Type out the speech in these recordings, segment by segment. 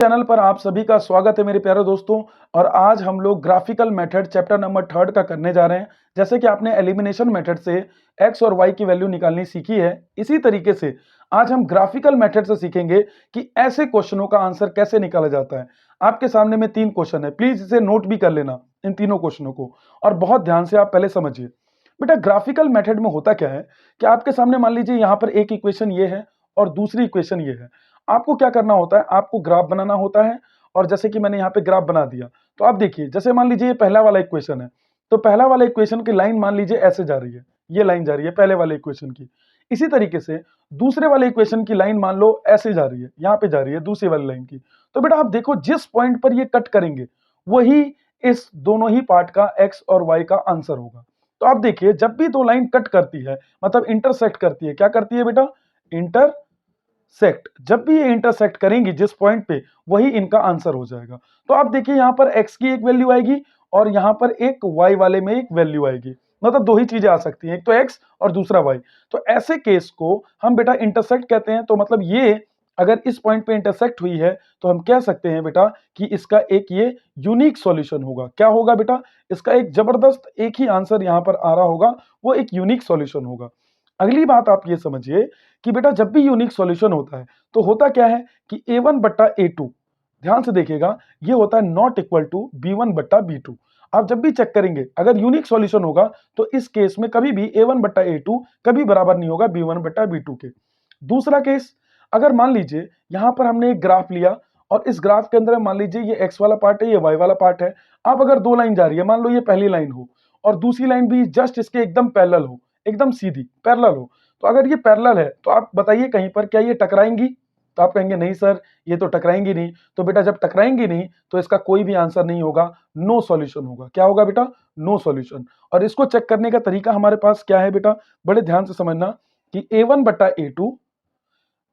Channel पर आप सभी का स्वागत है मेरे प्यारे दोस्तों। और आज हम लोग ग्राफिकल मेथड चैप्टर नंबर 3 का करने जा रहे हैं। जैसे कि आपने एलिमिनेशन मेथड से एक्स और वाई की वैल्यू निकालनी सीखी है, इसी तरीके से आज हम ग्राफिकल मेथड से सीखेंगे कि ऐसे क्वेश्चनों का आंसर कैसे निकाला जाता है। आपके सामने में 3 क्वेश्चन है, प्लीज इसे नोट भी कर लेना इन तीनों क्वेश्चनों को, और बहुत ध्यान से आप पहले समझिए। बेटा ग्राफिकल मेथड में होता क्या है कि आपके सामने मान लीजिए यहाँ पर एक इक्वेशन ये है और दूसरी इक्वेशन ये है। आपको क्या करना होता है, आपको ग्राफ बनाना होता है। और जैसे कि मैंने यहाँ पे ग्राफ बना दिया, तो आप देखिए, जैसे मान लीजिए ये पहला वाला इक्वेशन है, तो पहला वाला इक्वेशन की लाइन मान लीजिए ऐसे जा रही है, ये लाइन जा रही है पहले वाले इक्वेशन की। इसी तरीके से दूसरे वाले इक्वेशन की लाइन मान लो ऐसे जा रही है, यहाँ पे जा रही है दूसरी वाली लाइन की। तो बेटा आप देखो, जिस पॉइंट पर ये कट करेंगे वही इस दोनों ही पार्ट का एक्स और वाई का आंसर होगा। तो आप देखिए, जब भी दो लाइन कट करती है मतलब इंटरसेक्ट करती है, क्या करती है बेटा, इंटरसेक्ट। जब भी ये इंटरसेक्ट करेंगी जिस पॉइंट पे, वही इनका आंसर हो जाएगा। तो आप देखिए, यहां पर x की एक वैल्यू आएगी और यहां पर एक y वाले में एक वैल्यू आएगी। मतलब दो ही चीजें आ सकती हैं, एक तो x और दूसरा y। तो ऐसे केस को हम बेटा इंटरसेक्ट कहते हैं। तो मतलब ये अगर इस पॉइंट पे इंटरसेक्ट हुई है तो हम कह सकते हैं बेटा कि इसका एक ये यूनिक सॉल्यूशन होगा। क्या होगा बेटा, इसका एक जबरदस्त एक ही आंसर यहां पर आ रहा होगा, वो एक यूनिक सॉल्यूशन होगा। अगली बात आप ये समझिए कि बेटा जब भी यूनिक सॉल्यूशन होता है तो होता क्या है कि a1 बट्टा a2, ध्यान से देखिएगा, ये होता है नॉट इक्वल टू b1 बट्टा b2। आप जब भी चेक करेंगे अगर यूनिक सॉल्यूशन होगा तो इस केस में कभी भी a1 बट्टा a2 कभी बराबर नहीं होगा b1 बट्टा b2 के। दूसरा केस, अगर मान लीजिए यहां पर हमने एक ग्राफ लिया और इस ग्राफ के अंदर मान लीजिए ये x वाला पार्ट है, ये y वाला पार्ट है। अब अगर दो लाइन जा रही है, मान लो ये पहली लाइन हो और दूसरी लाइन भी जस्ट इसके एकदम पैरेलल हो, एकदम सीधी पैरेलल हो, तो अगर ये पैरेलल है तो आप बताइए कहीं पर क्या ये टकराएंगी? तो आप कहेंगे नहीं सर, ये तो टकराएंगी नहीं। तो बेटा जब टकराएंगी नहीं तो इसका कोई भी आंसर नहीं होगा, नो सॉल्यूशन होगा। क्या होगा बेटा, नो सॉल्यूशन। और इसको चेक करने का तरीका हमारे पास क्या है बेटा, बड़े ध्यान से समझना कि a1 बट्टा a2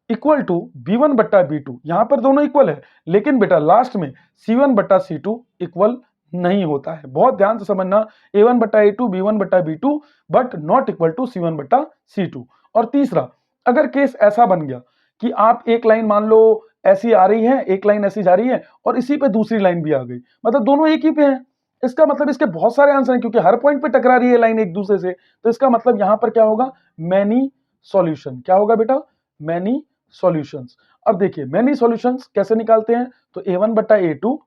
इक्वल टू b1 बट्टा b2। यहां पर दोनों इक्वल है, लेकिन बेटा लास्ट में c1 बट्टा c2 इक्वल नहीं होता है। बहुत ध्यान से समझना, a1 बट्टा a2 b1 बट्टा b2 but not equal to c1 बट्टा c2। और तीसरा, अगर केस ऐसा बन गया कि आप एक लाइन मान लो ऐसी आ रही है, एक लाइन ऐसी जा रही है और इसी पे दूसरी लाइन भी आ गई, मतलब दोनों एक ही पे हैं, इसका मतलब इसके बहुत सारे आंसर हैं क्योंकि हर पॉइंट पे टकरा रही है लाइन एक दूसरे से। तो इसका मतलब यहां पर क्या होगा, मैनी सॉल्यूशन। क्या होगा बेटा, मैनी सॉल्यूशंस। अब देखिए मैनी सॉल्यूशंस कैसे निकालते हैं, तो a1 बट्टा a2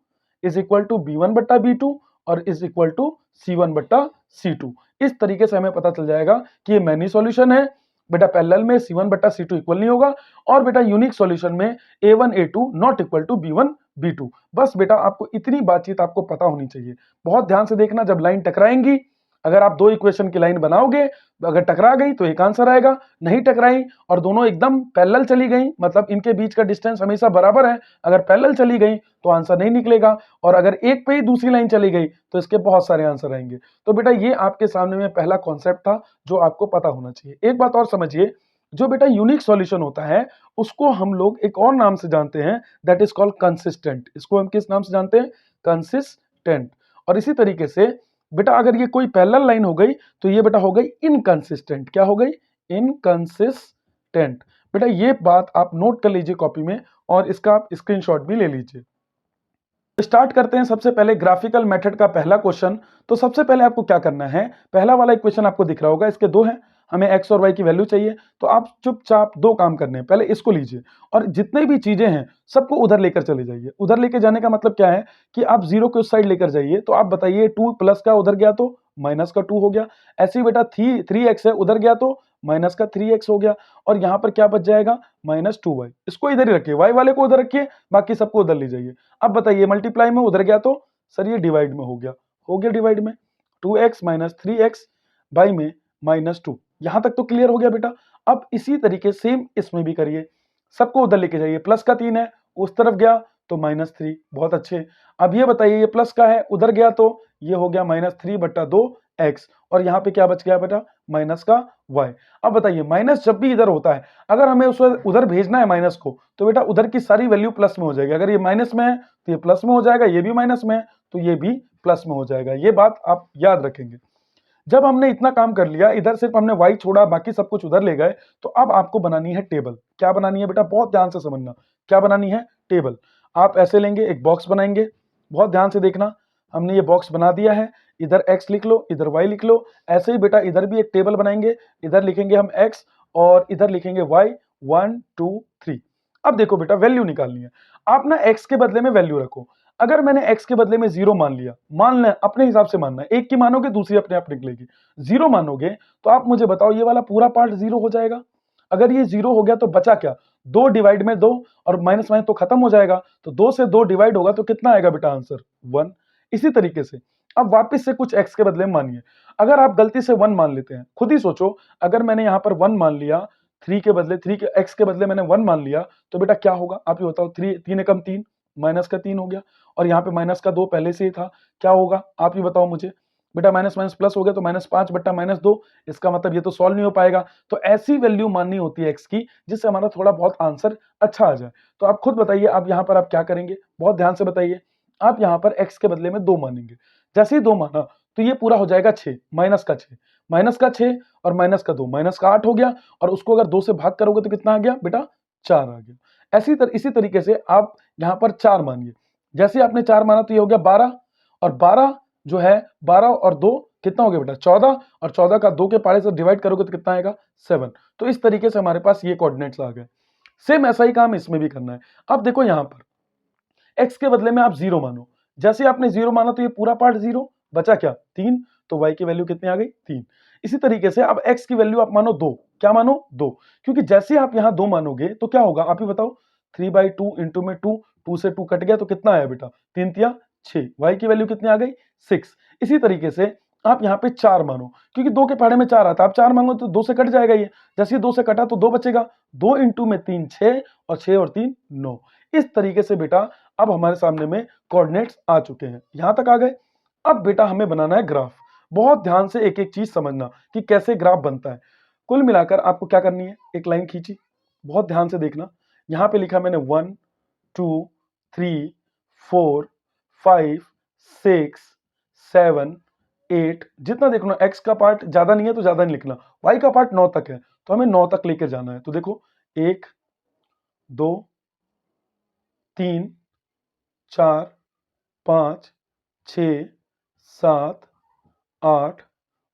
is equal to b1 बट्टा b2 और इज इक्वल टू c1 बट्टा c2। इस तरीके से हमें पता चल जाएगा कि ये मैनी सॉल्यूशन है। बेटा पैरेलल में c1 बट्टा c2 इक्वल नहीं होगा, और बेटा यूनिक सॉल्यूशन में a1 a2 not equal to b1 b2। बस बेटा आपको इतनी बातचीत आपको पता होनी चाहिए। बहुत ध्यान से देखना, जब लाइन टकराएंगी, अगर आप दो इक्वेशन की लाइन बनाओगे, अगर टकरा गई तो एक आंसर आएगा, नहीं टकराई और दोनों एकदम पैरेलल चली गई, मतलब इनके बीच का डिस्टेंस हमेशा बराबर है, अगर पैरेलल चली गई तो आंसर नहीं निकलेगा। और अगर एक पे ही दूसरी लाइन चली गई तो इसके बहुत सारे आंसर आएंगे। तो बेटा ये आपके सामने में पहला कॉन्सेप्ट था जो आपको पता होना चाहिए। एक बात और समझिए, जो बेटा यूनिक सॉल्यूशन होता है उसको हम लोग एक और नाम से जानते हैं, दैट इज कॉल्ड कंसिस्टेंट। इसको हम किस नाम से जानते हैं, कंसिस्टेंट। और इसी तरीके से बेटा अगर ये कोई पैरेलल लाइन हो गई तो ये बेटा हो गई इनकंसिस्टेंट। क्या हो गई, इनकंसिस्टेंट। बेटा ये बात आप नोट कर लीजिए कॉपी में और इसका आप स्क्रीनशॉट भी ले लीजिए। स्टार्ट करते हैं सबसे पहले ग्राफिकल मेथड का पहला क्वेश्चन। तो सबसे पहले आपको क्या करना है, पहला वाला इक्वेशन आपको दिख रहा होगा, इसके दो हैं, हमें x और y की वैल्यू चाहिए। तो आप चुपचाप दो काम करने हैं, पहले इसको लीजिए और जितने भी चीजें हैं सबको उधर लेकर चले जाइए। उधर लेकर जाने का मतलब क्या है कि आप जीरो के उस साइड लेकर जाइए। तो आप बताइए 2 प्लस का उधर गया तो माइनस का 2 हो गया, ऐसे ही बेटा 3x है, उधर गया तो माइनस का 3x हो गया, और यहां पर क्या बच जाएगा, -2y। इसको इधर ही रखिए, y वाले को उधर रखिए, बाकी सबको उधर ले जाइए। अब बताइए मल्टीप्लाई में उधर गया तो सर ये डिवाइड में हो गया डिवाइड में, 2x माइनस 3x बाई में -2। यहां तक तो क्लियर हो गया बेटा। अब इसी तरीके सेम इसमें भी करिए, सबको उधर लेके जाइए, प्लस का 3 है, उस तरफ गया तो -3। बहुत अच्छे। अब ये बताइए ये प्लस का है, उधर गया तो ये हो गया -3 बट्टा 2x, और यहाँ पे क्या बच गया बेटा, माइनस का y। अब बताइए माइनस जब भी इधर होता है, अगर हमें उसे उधर भेजना है माइनस को, तो बेटा उधर की सारी वैल्यू प्लस में हो जाएगी। अगर ये माइनस में है तो ये प्लस में हो जाएगा, ये भी माइनस में है तो ये भी प्लस में हो जाएगा। ये बात आप याद रखेंगे। जब हमने इतना काम कर लिया, इधर सिर्फ हमने y छोड़ा, बाकी सब कुछ उधर ले गए, तो अब आपको बनानी है टेबल। क्या बनानी है बेटा, बहुत ध्यान से समझना, क्या बनानी है, टेबल। आप ऐसे लेंगे, एक बॉक्स बनाएंगे, बहुत ध्यान से देखना, हमने ये बॉक्स बना दिया है, इधर x लिख लो, इधर y लिख लो। ऐसे ही बेटा इधर भी एक टेबल बनाएंगे, इधर लिखेंगे हम x और इधर लिखेंगे y, 1 2 3। अब देखो बेटा वैल्यू निकालनी है, आप ना x के बदले में वैल्यू रखो। अगर मैंने x के बदले में 0 मान लिया, मान लें अपने हिसाब से मानना है, एक की मानोगे दूसरी अपने आप निकलेगी, 0 मानोगे तो आप मुझे बताओ ये वाला पूरा पार्ट 0 हो जाएगा। अगर ये 0 हो गया तो बचा क्या, 2 डिवाइड में 2 और माइनस माइनस तो खत्म हो जाएगा, तो 2 से 2 डिवाइड होगा तो कितना आएगा बेटा आंसर, 1। इसी तरीके से अब वापस से कुछ x के बदले में मानिए, अगर आप गलती से 1 मान लेते हैं, खुद ही सोचो, अगर मैंने यहाँ पर 1 मान लिया, 3 के बदले 3 के x के बदले मैंने 1 मान लिया, तो बेटा क्या होगा आप ही बताओ, 3 एकम 3, माइनस का 3 हो गया, और यहाँ पे माइनस का 2 पहले से ही था, क्या होगा आप ही बताओ मुझे। बेटा माइनस माइनस प्लस हो गया तो -5 बट्टा -2, इसका मतलब ये तो सॉल्व नहीं हो पाएगा। तो ऐसी वैल्यू माननी होती है x की जिससे हमारा थोड़ा बहुत आंसर अच्छा आ जाए। तो आप खुद बताइए, आप यहाँ पर आप क्या करेंगे, बहुत ध्यान से बताइए। आप यहाँ पर x के बदले में 2 मानेंगे, जैसे ही 2 माना तो ये पूरा हो जाएगा 6, माइनस का 6, माइनस का 6 और माइनस का 2, माइनस का 8 हो गया, और उसको अगर 2 से भाग करोगे तो कितना आ गया बेटा, 4 आ गया। इसी तरीके से आप यहाँ पर 4 मानिए, जैसे ही आपने 4 माना तो ये हो गया 12, और 12 जो है 12 और 2 कितना हो गया बेटा 14, और 14 का 2 के पारे से डिवाइड करोगे तो कितना आएगा 7। तो इस तरीके से हमारे पास ये कोऑर्डिनेट्स आ गए। सेम ऐसा ही काम इसमें भी करना है। अब देखो यहाँ पर x के बदले में आप 0 मानो, जैसे आपने 0 माना तो ये पूरा पार्ट 0, बचा क्या 3, तो y की वैल्यू कितनी आ गई 3। इसी तरीके से अब x की वैल्यू आप मानो 2, क्या मानो 2, क्योंकि जैसे आप यहाँ 2 मानोगे तो क्या होगा आप ही बताओ, 3/2 इंटू में 2, 2 से 2 कट गया तो कितना आया बेटा 3 तिया 6, y की वैल्यू कितनी आ गई 6। इसी तरीके से आप यहाँ पे 4 मानो, क्योंकि 2 के पहाड़े में 4 आता है, आप 4 मांगो तो 2 से कट जाएगा ये, जैसे 2 से कटा तो 2 बचेगा, 2 इंटू में 3 6, और 6 और 3 9। इस तरीके से बेटा अब हमारे सामने में कोऑर्डिनेट्स आ चुके हैं, यहां तक आ गए। अब बेटा हमें बनाना है ग्राफ, बहुत ध्यान से एक एक चीज समझना कि कैसे ग्राफ बनता है। कुल मिलाकर आपको क्या करनी है, एक लाइन खींची, बहुत ध्यान से देखना, यहां पे लिखा मैंने 1 2 3 4 5 6 7 8, जितना देख लो, x का पार्ट ज्यादा नहीं है तो ज्यादा नहीं लिखना, y का पार्ट 9 तक है तो हमें 9 तक लेकर जाना है। तो देखो 1 2 3 4 5 6 7 8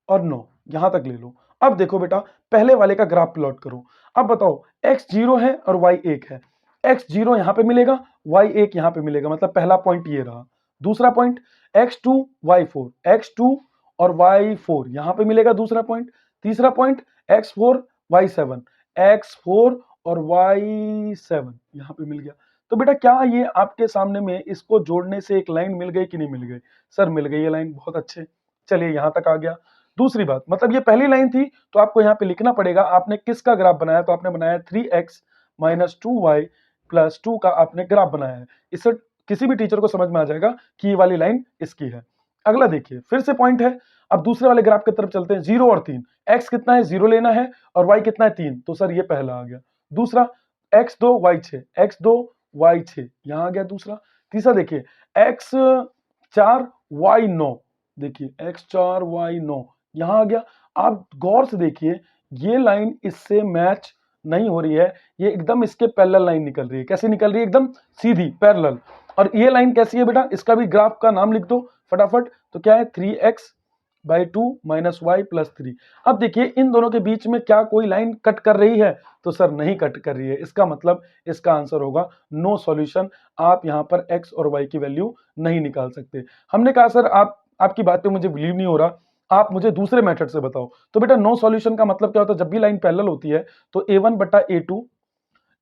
और 9, यहां तक ले लो। अब देखो बेटा पहले वाले का ग्राफ प्लॉट करो। अब बताओ x 0 है और y 1 है, x 0 यहां पे मिलेगा, y 1 यहां पे मिलेगा, मतलब पहला पॉइंट ये रहा। दूसरा पॉइंट x2 y 4, x2 और y 4 यहां पे मिलेगा दूसरा पॉइंट। तीसरा पॉइंट x4 y 7, x4 और y 7 यहां पे मिल गया। तो बेटा क्या ये आपके सामने में इसको जोड़ने से एक लाइन मिल गई कि नहीं मिल गई, सर मिल गई ये लाइन, बहुत अच्छे। चलिए यहां तक आ गया। दूसरी बात, मतलब ये पहली लाइन थी तो आपको यहाँ पे लिखना पड़ेगा आपने किसका ग्राफ बनाया, तो आपने बनाया 3x - 2y + 2 का आपने ग्राफ बनाया है। इससे किसी भी टीचर को समझ में आ जाएगा कि ये वाली लाइन इसकी है। अगला देखिए फिर से पॉइंट है, अब दूसरे वाले ग्राफ की तरफ चलते हैं। 0 और 3, x कितना है 0 लेना है और y कितना है 3, तो सर ये पहला आ गया। दूसरा x2 y 6, x2 y 6 यहां आ गया दूसरा। तीसरा देखिए x4 y 9, देखिए x4 y 9 यहां आ गया। आप गौर से देखिए ये लाइन इससे मैच नहीं हो रही है, ये एकदम इसके पैरेलल लाइन निकल रही है। कैसे निकल रही है, एकदम सीधी पैरेलल। और ये लाइन कैसी है बेटा, इसका भी ग्राफ का नाम लिख दो फटाफट। तो क्या है 3x/2 - y + 3। अब देखिए इन दोनों के बीच में क्या कोई लाइन कट कर रही है, तो सर नहीं कट कर रही है, इसका मतलब इसका आंसर होगा नो सॉल्यूशन। आप यहां पर x और y की वैल्यू नहीं निकाल सकते। हमने कहा सर आपकी बात पे मुझे बिलीव नहीं हो रहा, आप मुझे दूसरे मेथड से बताओ। तो बेटा नो सॉल्यूशन का मतलब क्या होता है, जब भी लाइन पैरेलल होती है तो a1/a2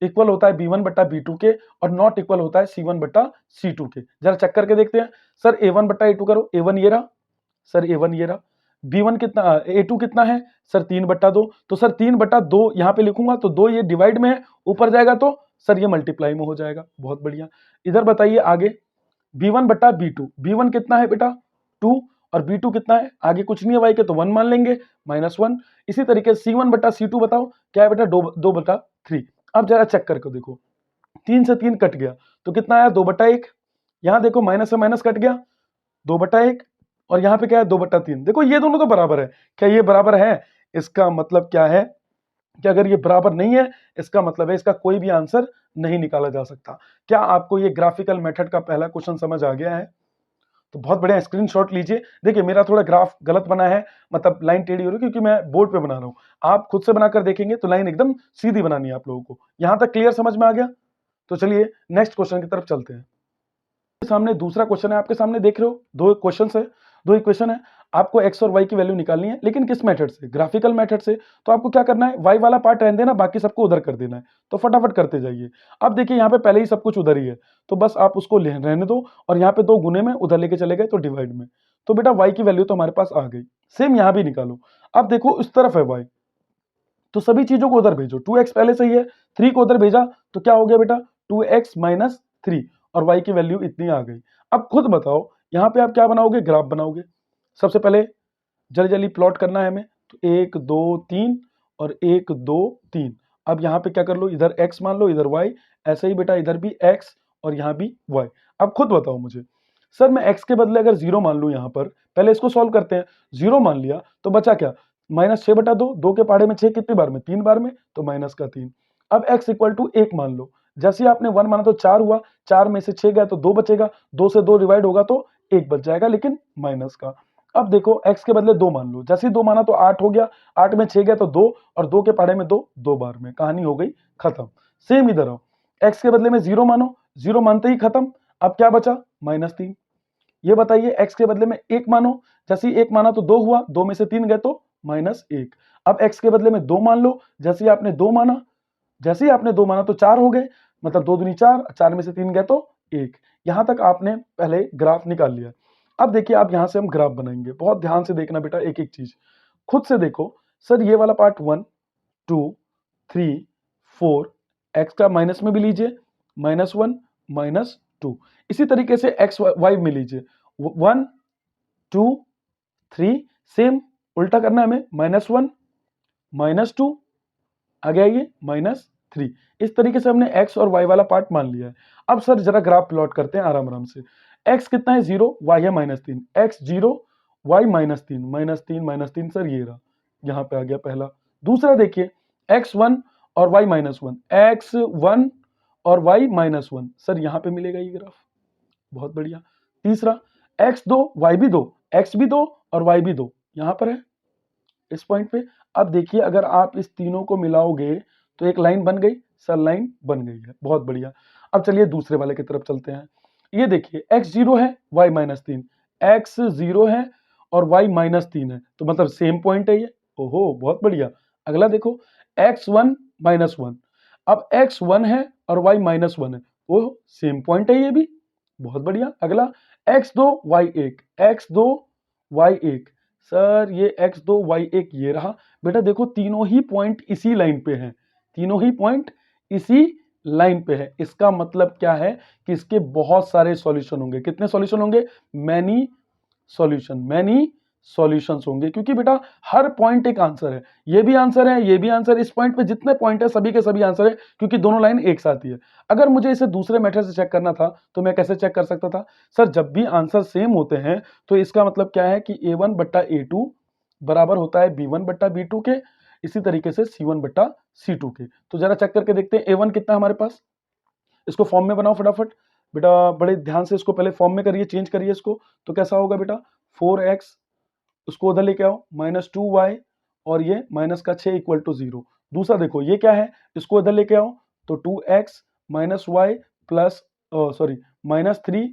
इक्वल होता है b1/b2 के, और नॉट इक्वल होता है c1/c2 के। जरा चेक करके देखते हैं। सर a1/a2 करो, a1 ये रहा, सर a1 ये रहा, b1 कितना, a2 कितना है सर 3/2, तो सर 3/2 यहाँ पे लिखूंगा तो 2 ये डिवाइड में है, ऊपर जाएगा तो सर ये मल्टीप्लाई में हो जाएगा। बहुत बढ़िया। इधर बताइए आगे b1/b2, b1 कितना है बेटा 2, और b2 कितना है, आगे कुछ नहीं है y के तो 1 मान लेंगे -1। इसी तरीके से c1/c2 बताओ क्या है बेटा 2/3। अब जरा चेक करके देखो, 3 से 3 कट गया तो कितना आया 2/1। यहां देखो माइनस से माइनस कट गया 2/1, और यहां पे क्या है 2/3। देखो ये दोनों तो बराबर है, क्या ये बराबर है, इसका मतलब क्या है कि अगर ये बराबर नहीं है, इसका मतलब है इसका कोई भी आंसर नहीं निकाला जा सकता। क्या आपको ये ग्राफिकल मेथड का पहला क्वेश्चन समझ आ गया है? तो बहुत बढ़िया, स्क्रीनशॉट लीजिए। देखिए मेरा थोड़ा ग्राफ गलत बना है, मतलब लाइन टेढ़ी हो रही है क्योंकि मैं बोर्ड पे बना रहा हूँ। आप खुद से बनाकर देखेंगे तो लाइन एकदम सीधी बनानी है आप लोगों को। यहां तक क्लियर समझ में आ गया? तो चलिए नेक्स्ट क्वेश्चन की तरफ चलते हैं। सामने दूसरा क्वेश्चन है, आपके सामने देख रहे हो, दो क्वेश्चन है, दो इक्वेशन है। आपको एक्स और वाई की वैल्यू निकालनी है, लेकिन किस मेथड से? ग्राफिकल मेथड से। तो आपको क्या करना है, वाई वाला पार्ट रहने देना, बाकी सबको उधर कर देना है। तो फटाफट करते जाइए। अब देखिए यहाँ पे पहले ही सब कुछ उधर ही है, तो बस आप उसको रहने दो, और यहाँ पे दो गुने में उधर लेके चले गए तो डिवाइड में। तो बेटा वाई की वैल्यू तो हमारे पास आ गई। सेम यहाँ भी निकालो। अब देखो उस तरफ है वाई, तो सभी चीजों को उधर भेजो। 2x पहले से ही है, 3 को उधर भेजा तो क्या हो गया बेटा, 2x माइनस 3, और y की वैल्यू इतनी आ गई। अब खुद बताओ यहाँ पे आप क्या बनाओगे, ग्राफ बनाओगे। सबसे पहले जल्दी जल्दी प्लॉट करना है हमें, तो 1 2 3 और 1 2 3। अब यहाँ पे क्या कर लो, इधर x मान लो, इधर y। ऐसे ही बेटा इधर भी x और यहाँ भी y। अब खुद बताओ मुझे, सर मैं x के बदले अगर 0 मान लूं, यहाँ पर पहले इसको सॉल्व करते हैं। 0 मान लिया तो बचा क्या, -6/2। 2 के पहाड़े में 6 कितनी बार में, 3 बार में, तो माइनस का 3। अब x इक्वल टू 1 मान लो। जैसे ही आपने 1 माना तो 4 हुआ, 4 में से 6 गया तो 2 बचेगा, 2 से 2 डिवाइड होगा तो 1 बच जाएगा, लेकिन माइनस का। अब देखो x के बदले 2 मान लो। जैसे ही 2 माना तो 8 हो गया, 8 में 6 गया तो 2, और 2 के पहाड़े में 2, 2 बार में, कहानी हो गई खत्म। सेम इधर आओ, x के बदले में 0 मानो, 0 मानते ही खत्म। अब क्या बचा, -3। ये बताइए x के बदले में 1 मानो। जैसे ही 1 माना तो 2 हुआ, 2 में से 3 गए तो -1। अब x के बदले में 2 मान लो। जैसे ही आपने 2 माना, जैसे ही आपने 2 माना तो 4 हो गए, मतलब 2 दूनी 4, 4 में से 3 गए तो 1। यहां तक आपने पहले ग्राफ निकाल लिया। अब देखिए आप यहां से हम ग्राफ बनाएंगे, बहुत ध्यान से देखना बेटा, एक एक चीज खुद से देखो। सर ये वाला पार्ट 1 2 3 4, एक्स का माइनस में भी लीजिए, -1 -2। इसी तरीके से एक्स वाई में लीजिए, 1 2 3। सेम उल्टा करना है हमें, -1 -2, आगे आइए -3। इस तरीके से हमने x और y वाला पार्ट मान लिया है। अब सर जरा ग्राफ प्लॉट करते हैं आराम आराम से। x कितना है, 0, y है -3, x 0, y -3, -3 सर ये रहा, यहाँ पे आ गया पहला। दूसरा देखिए, x1 और y -1, x1 और y -1, सर यहाँ पे मिलेगा ये ग्राफ, बहुत बढ़िया। तीसरा, x2 y भी 2, x भी 2 और y भी 2, यहाँ पर है इस पॉइंट पे। अब देखिए अगर आप इस तीनों को मिलाओगे तो एक लाइन बन गई, सर लाइन बन गई है, बहुत बढ़िया। अब चलिए दूसरे वाले की तरफ चलते हैं। ये देखिए x 0 है, y -3, x 0 है और y -3 है, तो मतलब सेम पॉइंट है ये। ओहो बहुत बढ़िया। अगला देखो, x1 -1, अब x1 है और y -1 है, वो सेम पॉइंट है ये भी, बहुत बढ़िया। अगला x2 y1, x2 y1, sir ये x2 y1 ये रहा। बेटा देखो तीनों ही पॉइंट इसी लाइन पे हैं, तीनों ही पॉइंट इसी लाइन पे है। इसका मतलब क्या है कि इसके बहुत सारे सॉल्यूशन होंगे। कितने सॉल्यूशन होंगे, मैनी सॉल्यूशन, मैनी सॉल्यूशंस होंगे, क्योंकि बेटा हर पॉइंट एक आंसर है। ये भी आंसर है, ये भी आंसर, इस पॉइंट पे जितने पॉइंट है सभी के सभी आंसर है, क्योंकि दोनों लाइन एक साथ ही है। अगर मुझे इसे दूसरे मेथड से चेक करना था तो मैं कैसे चेक कर सकता था, सर जब भी आंसर सेम होते हैं तो इसका मतलब क्या है कि a1 बट्टा a2 बराबर होता है b1 बट्टा b2 के, इसी तरीके से c1 बट्टा c2 के। तो जरा चेक करके देखते हैं a1 कितना हमारे पास, इसको फॉर्म में बनाओ फटाफट। बेटा बड़े ध्यान से इसको पहले फॉर्म में करिए, चेंज करिए इसको। तो कैसा होगा बेटा, 4x, उसको उधर लेके आओ, -2y, और ये माइनस का 6 इक्वल टू 0। दूसरा देखो ये क्या है, इसको इधर लेके आओ, तो 2x -y plus sorry -3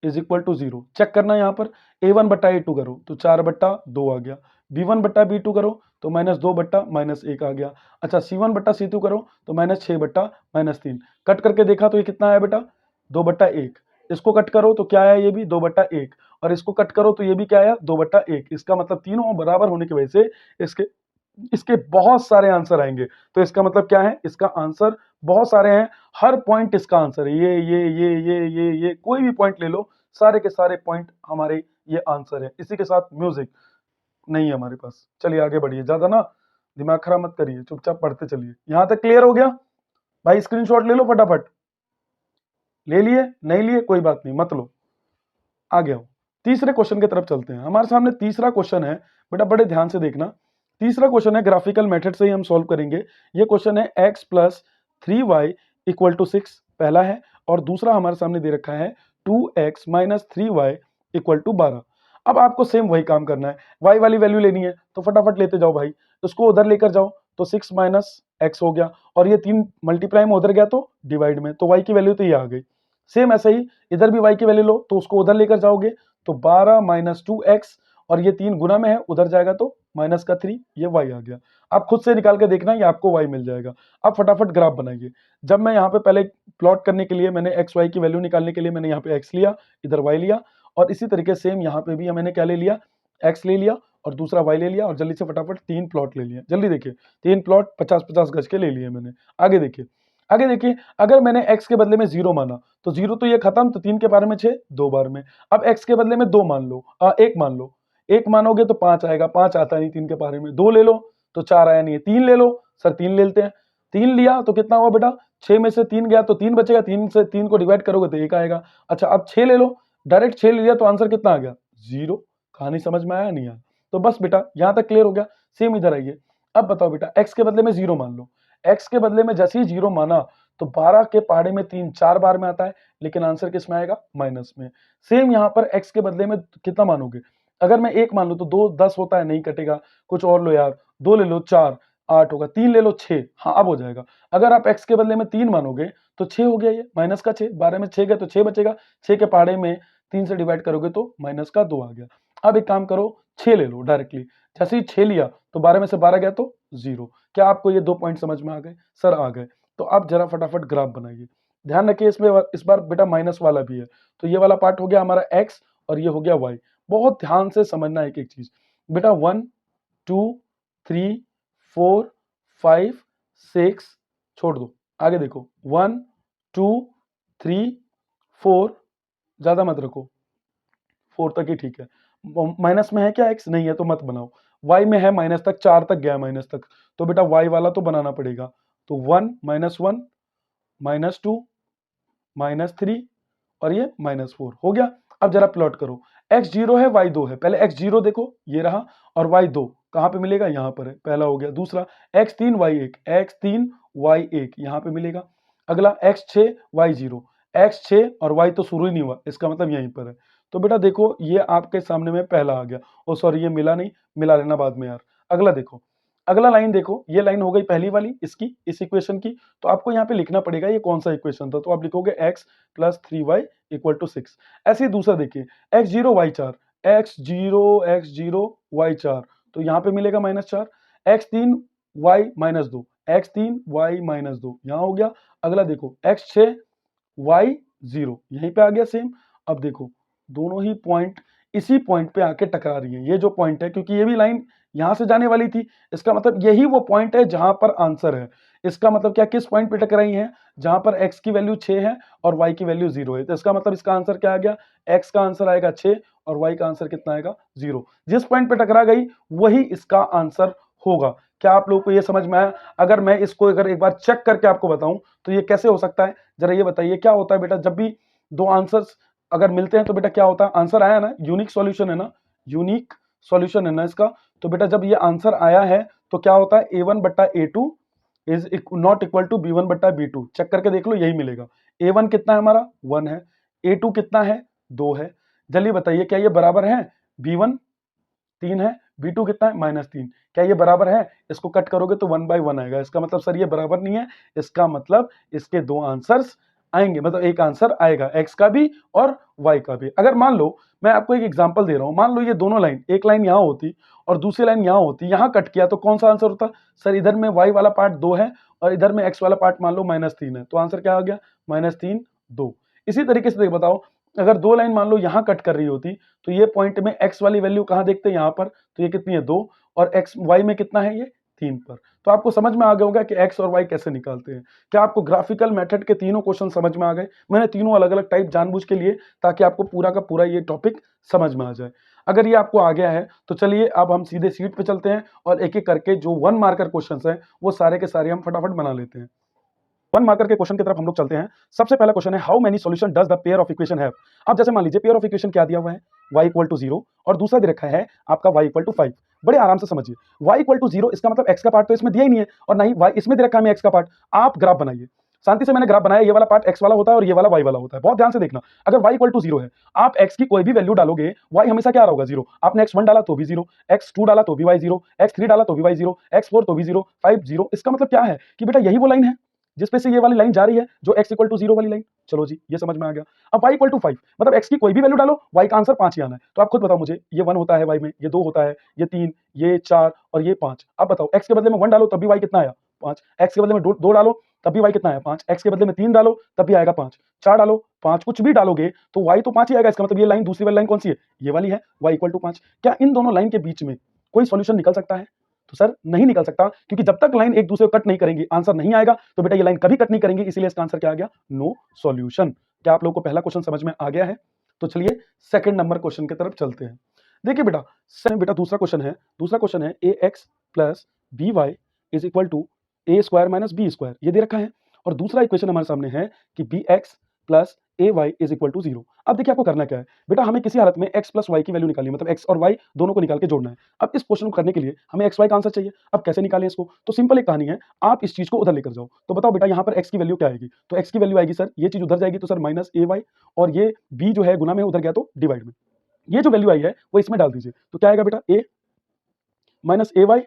is equal to 0। Check करना यहाँ पर, a1 बट्टा a2 करो तो 4/2 आ गया, b1 बट्टा b2 करो तो -2 बट्टा -1 आ गया। अच्छा c1 बट्टा c2 करो तो -6 बट्टा -3। कट करके देखा तो ये कितना आया बेटा, 2/1। इसको कट करो तो क्या आया, ये भी 2/1, और इसको कट करो तो ये भी क्या आया, 2/1। इसका मतलब तीनों बराबर होने की वजह से इसके इसके बहुत सारे आंसर आएंगे। तो इसका मतलब क्या है, इसका आंसर बहुत सारे हैं, हर पॉइंट इसका आंसर है। ये कोई भी पॉइंट ले लो, सारे के सारे पॉइंट हमारे ये आंसर है। इसी के साथ म्यूजिक नहीं है हमारे पास। चलिए आगे बढ़िए, ज्यादा ना दिमाग खराब मत करिए, चुपचाप पढ़ते चलिए। यहां तक क्लियर हो गया भाई, स्क्रीनशॉट ले लो फटाफट। ले लिए, नहीं लिए कोई बात नहीं, मत लो। आ गया हूं, तीसरे क्वेश्चन की तरफ चलते हैं। हमारे सामने तीसरा क्वेश्चन है बेटा, बड़े ध्यान से देखना। तीसरा क्वेश्चन है ग्राफिकल मेथड से ही हम सॉल्व करेंगे। ये क्वेश्चन है x plus 3y equal to 6 पहला है, और दूसरा हमारे सामने दे रखा है 2x minus 3y equal to 12। अब आपको सेम वही काम करना है, y वाली वैल्यू लेनी है तो फटाफट लेते जाओ भाई, उसको उधर लेकर जाओ तो 6 माइनस एक्स हो गया, और ये 3 मल्टीप्लाई में उधर गया तो डिवाइड में, तो y की वैल्यू तो ये आ गई। सेम ऐसे ही इधर भी y की वैल्यू लो तो उसको उधर लेकर जाओगे तो 12 माइनस 2x, और ये 3 गुना में है उधर जाएगा तो माइनस का 3, ये y आ गया। आप खुद से निकाल के देखना, ये आपको y मिल जाएगा। अब फटाफट ग्राफ बनाइए। जब मैं यहाँ पे पहले प्लॉट करने के लिए मैंने एक्स वाई की वैल्यू निकालने के लिए मैंने यहाँ पे x लिया, इधर y लिया, और इसी तरीके सेम यहाँ पे भी मैंने क्या ले लिया, x ले लिया और दूसरा y ले लिया, और जल्दी से फटाफट 3 प्लॉट ले लिए। जल्दी देखिए 3 प्लॉट 50-50 गज के ले लिए मैंने। आगे देखिए, आगे देखिए, अगर मैंने x के बदले में 0 माना तो 0 तो ये खत्म, तो 3 के बारे में 6 2 बार में। अब x के बदले में 2 मान लो, 1 मान लो, 1 मानोगे तो 5 आएगा, 5 आता नहीं 3 के बारे में। 2 ले लो तो 4 आया नहीं है, 3 ले लो, सर 3 ले लेते हैं। 3 लिया तो कितना हुआ बेटा, 6 में से 3 गया तो 3 बचेगा, 3 से 3 को डिवाइड करोगे तो 1 आएगा। अच्छा अब 6 ले लो, डायरेक्ट 6 ले लिया तो आंसर कितना आ गया, 0। कहानी समझ में आया नहीं आया? तो बस बेटा यहाँ तक क्लियर हो गया। सेम इधर आइए, अब बताओ बेटा x के बदले में 0 मान लो। x के बदले में जैसे ही 0 माना तो 12 के पहाड़े में 3 4 बार में आता है, लेकिन आंसर किस में आएगा, माइनस में। सेम यहाँ पर x के बदले में कितना मानोगे, अगर मैं 1 मान लूं तो 2 10 होता है, नहीं कटेगा, कुछ और लो यार, 2 ले लो 4 8 होगा, 3 ले लो 6, हाँ अब हो जाएगा। अगर आप x के बदले में 3 मानोगे तो 6 हो गया, ये माइनस का 6, 12 में 6 गया तो 6 बचेगा, 6 के पहाड़े में 3 से डिवाइड करोगे तो माइनस का 2 आ गया। अब एक काम करो, 6 ले लो डायरेक्टली, जैसे ही 6 लिया तो 12 में से 12 गया तो 0। क्या आपको ये 2 पॉइंट समझ में आ गए? सर आ गए। तो आप जरा फटाफट ग्राफ बनाइए। ध्यान रखिए इसमें इस बार बेटा माइनस वाला भी है, तो ये वाला पार्ट हो गया हमारा x और ये हो गया y। बहुत ध्यान से समझना एक एक चीज बेटा। 1 2 3 4 5 6, छोड़ दो, आगे देखो 1 2 3 4, ज्यादा मत रखो, 4 तक ही ठीक है। माइनस में है क्या x, नहीं है तो मत बनाओ। y में है माइनस तक, 4 तक गया माइनस तक, तो बेटा y वाला तो बनाना पड़ेगा। तो 1 -1 -2 -3 और ये -4 हो गया। अब जरा प्लॉट करो, x 0 है y 2 है, पहले x 0 देखो ये रहा, और y 2 कहाँ पे मिलेगा, यहाँ पर है, पहला हो गया। दूसरा x 3 y 1, x 3 y 1 यहाँ पे मिलेगा। अगला x 6 y 0, x 6 और y तो शुरू ही नहीं हुआ, इसका मतलब यहीं पर है। तो बेटा देखो ये आपके सामने में पहला आ गया, ओ सॉरी ये मिला नहीं, मिला लेना बाद में यार। अगला देखो, अगला लाइन देखो, ये लाइन हो गई पहली वाली इसकी, इस इक्वेशन की। तो आपको यहाँ पे लिखना पड़ेगा ये कौन सा इक्वेशन था, तो आप लिखोगे x plus 3y equal to 6। ऐसे ही दूसरा देखिए, x 0 y 4, x 0 y 4, तो यहाँ पे मिलेगा -4। x 3 y -2, x 3 y -2 यहाँ हो गया। अगला देखो x 6 y 0 यहीं पे आ गया सेम। अब देखो दोनों ही पॉइंट इसी पॉइंट पे आके टकरा रही है, ये जो पॉइंट है, क्योंकि ये भी लाइन यहां से जाने वाली थी, इसका मतलब यही वो पॉइंट है जहां पर आंसर है। इसका मतलब क्या, किस पॉइंट पे टकराई है, जहां पर x की वैल्यू 6 है और y की वैल्यू 0 है। तो इसका मतलब इसका आंसर क्या आ गया, x का आंसर आएगा 6 और y का आंसर कितना आएगा, 0। जिस पॉइंट पे टकरा गई वही इसका आंसर होगा। क्या आप लोगों को ये समझ में आया? अगर मैं इसको अगर एक बार चेक करके आपको बताऊं तो ये कैसे हो सकता है, जरा ये बताइए। क्या होता है बेटा, जब भी दो आंसर्स अगर मिलते हैं तो बेटा क्या होता है, आंसर आया ना, यूनिक सॉल्यूशन है ना, यूनिक सॉल्यूशन है ना इसका। तो बेटा जब ये आंसर आया है तो क्या होता है, a1 बट्टा a2 is not equal to b1 बट्टा b2। चेक करके देख लो, यही मिलेगा। a1 कितना है हमारा, 1 है, a2 कितना है, 2 है। जल्दी बताइए क्या ये बराबर है, b1 3 है, b2 कितना है, -3। क्या ये बराबर है? इसको कट करोगे तो 1 बाई 1 आएगा। इसका मतलब सर ये बराबर नहीं है, इसका मतलब इसके दो आंसर्स आएंगे, मतलब एक आंसर आएगा x का भी और y का भी। अगर मान लो मैं आपको एक एग्जांपल दे रहा हूं, मान लो ये दोनों लाइन, एक लाइन यहां होती और दूसरी लाइन यहां होती, यहां कट किया तो कौन सा आंसर होता? सर इधर में y वाला पार्ट 2 है और इधर में x वाला पार्ट मान लो -3 है, तो आंसर क्या आ गया, -3 2। इसी तरीके से बताओ, अगर दो लाइन मान लो यहां कट कर रही होती तो ये पॉइंट में x वाली वैल्यू कहां देखते हैं, यहां पर, तो ये कितनी है 2, और x y में कितना है, ये 3 पर। तो आपको समझ में आ गया होगा कि x और y कैसे निकालते हैं। क्या आपको ग्राफिकल मेथड के तीनों क्वेश्चन समझ में आ गए? मैंने तीनों अलग अलग टाइप जानबूझ के लिए, ताकि आपको पूरा का पूरा ये टॉपिक समझ में आ जाए। अगर ये आपको आ गया है तो चलिए अब हम सीधे सीट पे चलते हैं और एक एक करके जो 1 मार्कर क्वेश्चन है वो सारे के सारे हम फटाफट बना लेते हैं। 1 मार्कर के क्वेश्चन की तरफ हम लोग चलते हैं। सबसे पहला क्वेश्चन है, how many solution does the pair of equation have. अब जैसे मान लीजिए पेयर ऑफ इक्वेशन क्या दिया हुआ है, y इक्वल टू 0 और दूसरा दे रखा है आपका y इक्वल टू 5। बड़े आराम से समझिए। y इक्वल टू 0 इसका मतलब x का पार्ट तो इसमें दिया ही नहीं है और ना ही y इसमें दे रखा है हमें x का पार्ट। आप ग्राफ बनाइए, शांति से मैंने ग्राफ बनाया, ये वाला पार्ट x वाला होता है और ये वाला y वाला होता है। बहुत ध्यान से देखना, अगर y इक्वल टू 0 है, आप x की कोई भी वैल्यू डालोगे, y हमेशा क्या रहोगा 0। आपने x1 डाला तो भी 0, x2 डाला तो भी y 0, x3 डाला तो भी y 0, x4 तो भी 0, 5 0। इसका मतलब क्या है कि बेटा यही वो लाइन है जिस पे से ये वाली लाइन जा रही है, जो x इक्वल टू 0 वाली लाइन। चलो जी, ये समझ में आ गया। अब y इक्वल टू 5 मतलब x की कोई भी वैल्यू डालो, y का आंसर 5 ही आना है। तो आप खुद बताओ मुझे, ये 1 होता है y में, ये 2 होता है, ये 3, ये 4 और ये 5। अब बताओ x के बदले में 1 डालो तब भी y कितना आया 5, x के बदले में 2 डालो तब भी y कितना आया 5, x के बदले में 3 डालो तब भी आएगा 5, 4 डालो 5, कुछ भी डालोगे तो y तो 5 ही आएगा। इसका मतलब ये लाइन, दूसरी वाली लाइन कौन सी है, ये वाली है, y इक्वल टू 5। क्या इन दोनों लाइन के बीच में कोई सॉल्यूशन निकल सकता है? तो सर नहीं निकल सकता, क्योंकि जब तक लाइन एक दूसरे को कट नहीं करेंगी आंसर नहीं आएगा। तो बेटा ये लाइन कभी कट नहीं करेंगी, इसीलिए इसका आंसर क्या आ गया, नो सॉल्यूशन। क्या आप लोगों को पहला क्वेश्चन समझ में आ गया है? तो चलिए सेकंड नंबर क्वेश्चन की तरफ चलते हैं। देखिए बेटा दूसरा क्वेश्चन है A X plus B Y is equal to A square minus B square, ये दे रखा है। और दूसरा इक्वेशन हमारे सामने है कि b x plus a y is equal to 0। अब देखिए आपको करना क्या है बेटा, हमें किसी हालत में x प्लस वाई की वैल्यू निकालनी है, मतलब x और y दोनों को निकाल के जोड़ना है। अब इस क्वेश्चन को करने के लिए हमें x y का आंसर चाहिए। अब कैसे निकालें इसको? तो सिंपल एक कहानी है, आप इस चीज को उधर लेकर जाओ। तो बताओ बेटा यहाँ पर x की वैल्यू क्या आएगी? तो x की वैल्यू आएगी सर, ये चीज उधर जाएगी तो सर माइनस ए वाई, और ये b जो है गुना में उधर गया तो डिवाइड में। ये जो वैल्यू आई है वो इसमें डाल दीजिए, तो क्या आएगा बेटा, a minus a y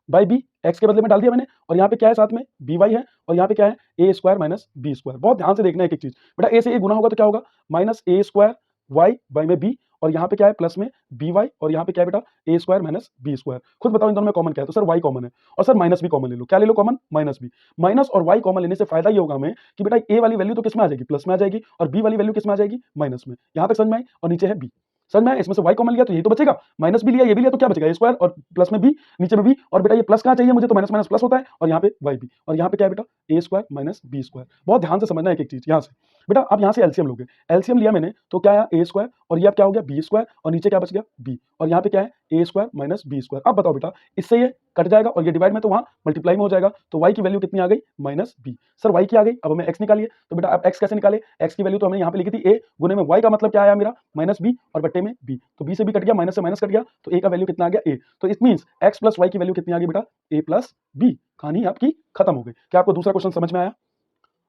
by b, x के बदले में डाल दिया मैंने, और यहाँ पे क्या है साथ में बी वाई है, और यहाँ पे क्या है ए स्क्वायर माइनस बी स्क्वायर। बहुत ध्यान से देखना है एक एक चीज बेटा, ए से ए गुना होगा तो क्या होगा, minus a square y by में बी, और यहाँ पे क्या है प्लस में बी वाई, और यहाँ पे क्या है बेटा ए स्क्वायर माइनस बी स्क्वायर। खुद बताओ इन दोनों में कॉमन क्या है? तो सर वाई कॉमन है, और सर माइनस भी कॉमन ले लो। क्या ले लो कॉमन? Minus b. माइनस और वाई कॉमन लेने से फायदा ये होगा हमें कि बेटा ए वाली वैल्यू तो किस में आ जाएगी, प्लस में आ जाएगी, और बी वाली वैल्यू किस में आ जाएगी, माइनस में। यहाँ तक समझ में आई? और नीचे है बी, समझ में आया? इसमें से y कॉमन लिया तो यही तो बचेगा, माइनस भी लिया ये भी लिया तो क्या बचेगा, ए स्क्वायर और प्लस में बी, नीचे में बी, और बेटा ये प्लस कहाँ चाहिए मुझे, तो माइनस माइनस प्लस होता है, और यहाँ पे वाई बी, और यहाँ पे क्या है बेटा ए स्क्वायर माइनस बी स्क्वायर। बहुत ध्यान से समझना है एक एक चीज। यहाँ से बेटा आप यहाँ से एलसीएम लोगे, एलसीएम लिया मैंने तो क्या आया ए स्क्वायर, और ये अब क्या हो गया बी स्क्वायर, और नीचे क्या बच गया बी, और यहाँ पे क्या है ए स्क्वायर माइनस बी स्क्वायर। अब बताओ बेटा, इससे ये कट जाएगा और ये डिवाइड में तो वहाँ मल्टीप्लाई में हो जाएगा, तो y की वैल्यू कितनी आ गई, माइनस बी। सर y की आ गई, अब हमें x निकालिए। तो बेटा आप x कैसे निकाले, x की वैल्यू तो हमने यहाँ पे लिखी थी a गुने में y का मतलब क्या आया मेरा, माइनस बी, और बट्टे में b, तो b से b कट गया, माइनस से माइनस कट गया, तो a का वैल्यू कितना आ गया a। तो it means x plus y की वैल्यू कितनी आ गई बेटा, a प्लस b। कहानी आपकी खत्म हो गई। क्या आपको दूसरा क्वेश्चन समझ में आया?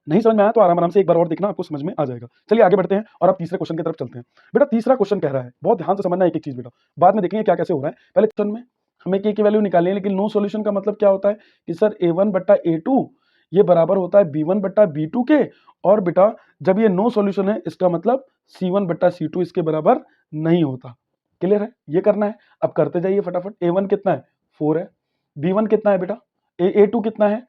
नहीं समझ में आया तो आराम आराम से एक बार और देखना, आपको समझ में आ जाएगा। चलिए आगे बढ़ते हैं और अब तीसरे क्वेश्चन की तरफ चलते हैं। बेटा तीसरा क्वेश्चन कह रहा है, बहुत ध्यान से समझना है एक एक चीज बेटा, बाद में देखेंगे क्या कैसे हो रहा है। पहले क्वेश्चन में हमें k की वैल्यू निकालनी है, लेकिन नो सॉल्यूशन का मतलब क्या होता है कि सर a1 बट्टा a2 ये बराबर होता है b1 बट्टा b2 के, और बेटा जब ये नो सॉल्यूशन है इसका मतलब c1 बट्टा c2 इसके बराबर नहीं होता। क्लियर है? ये करना है। अब करते जाइए फटाफट। a1 कितना है 4 है, b1 कितना है बेटा a2 कितना है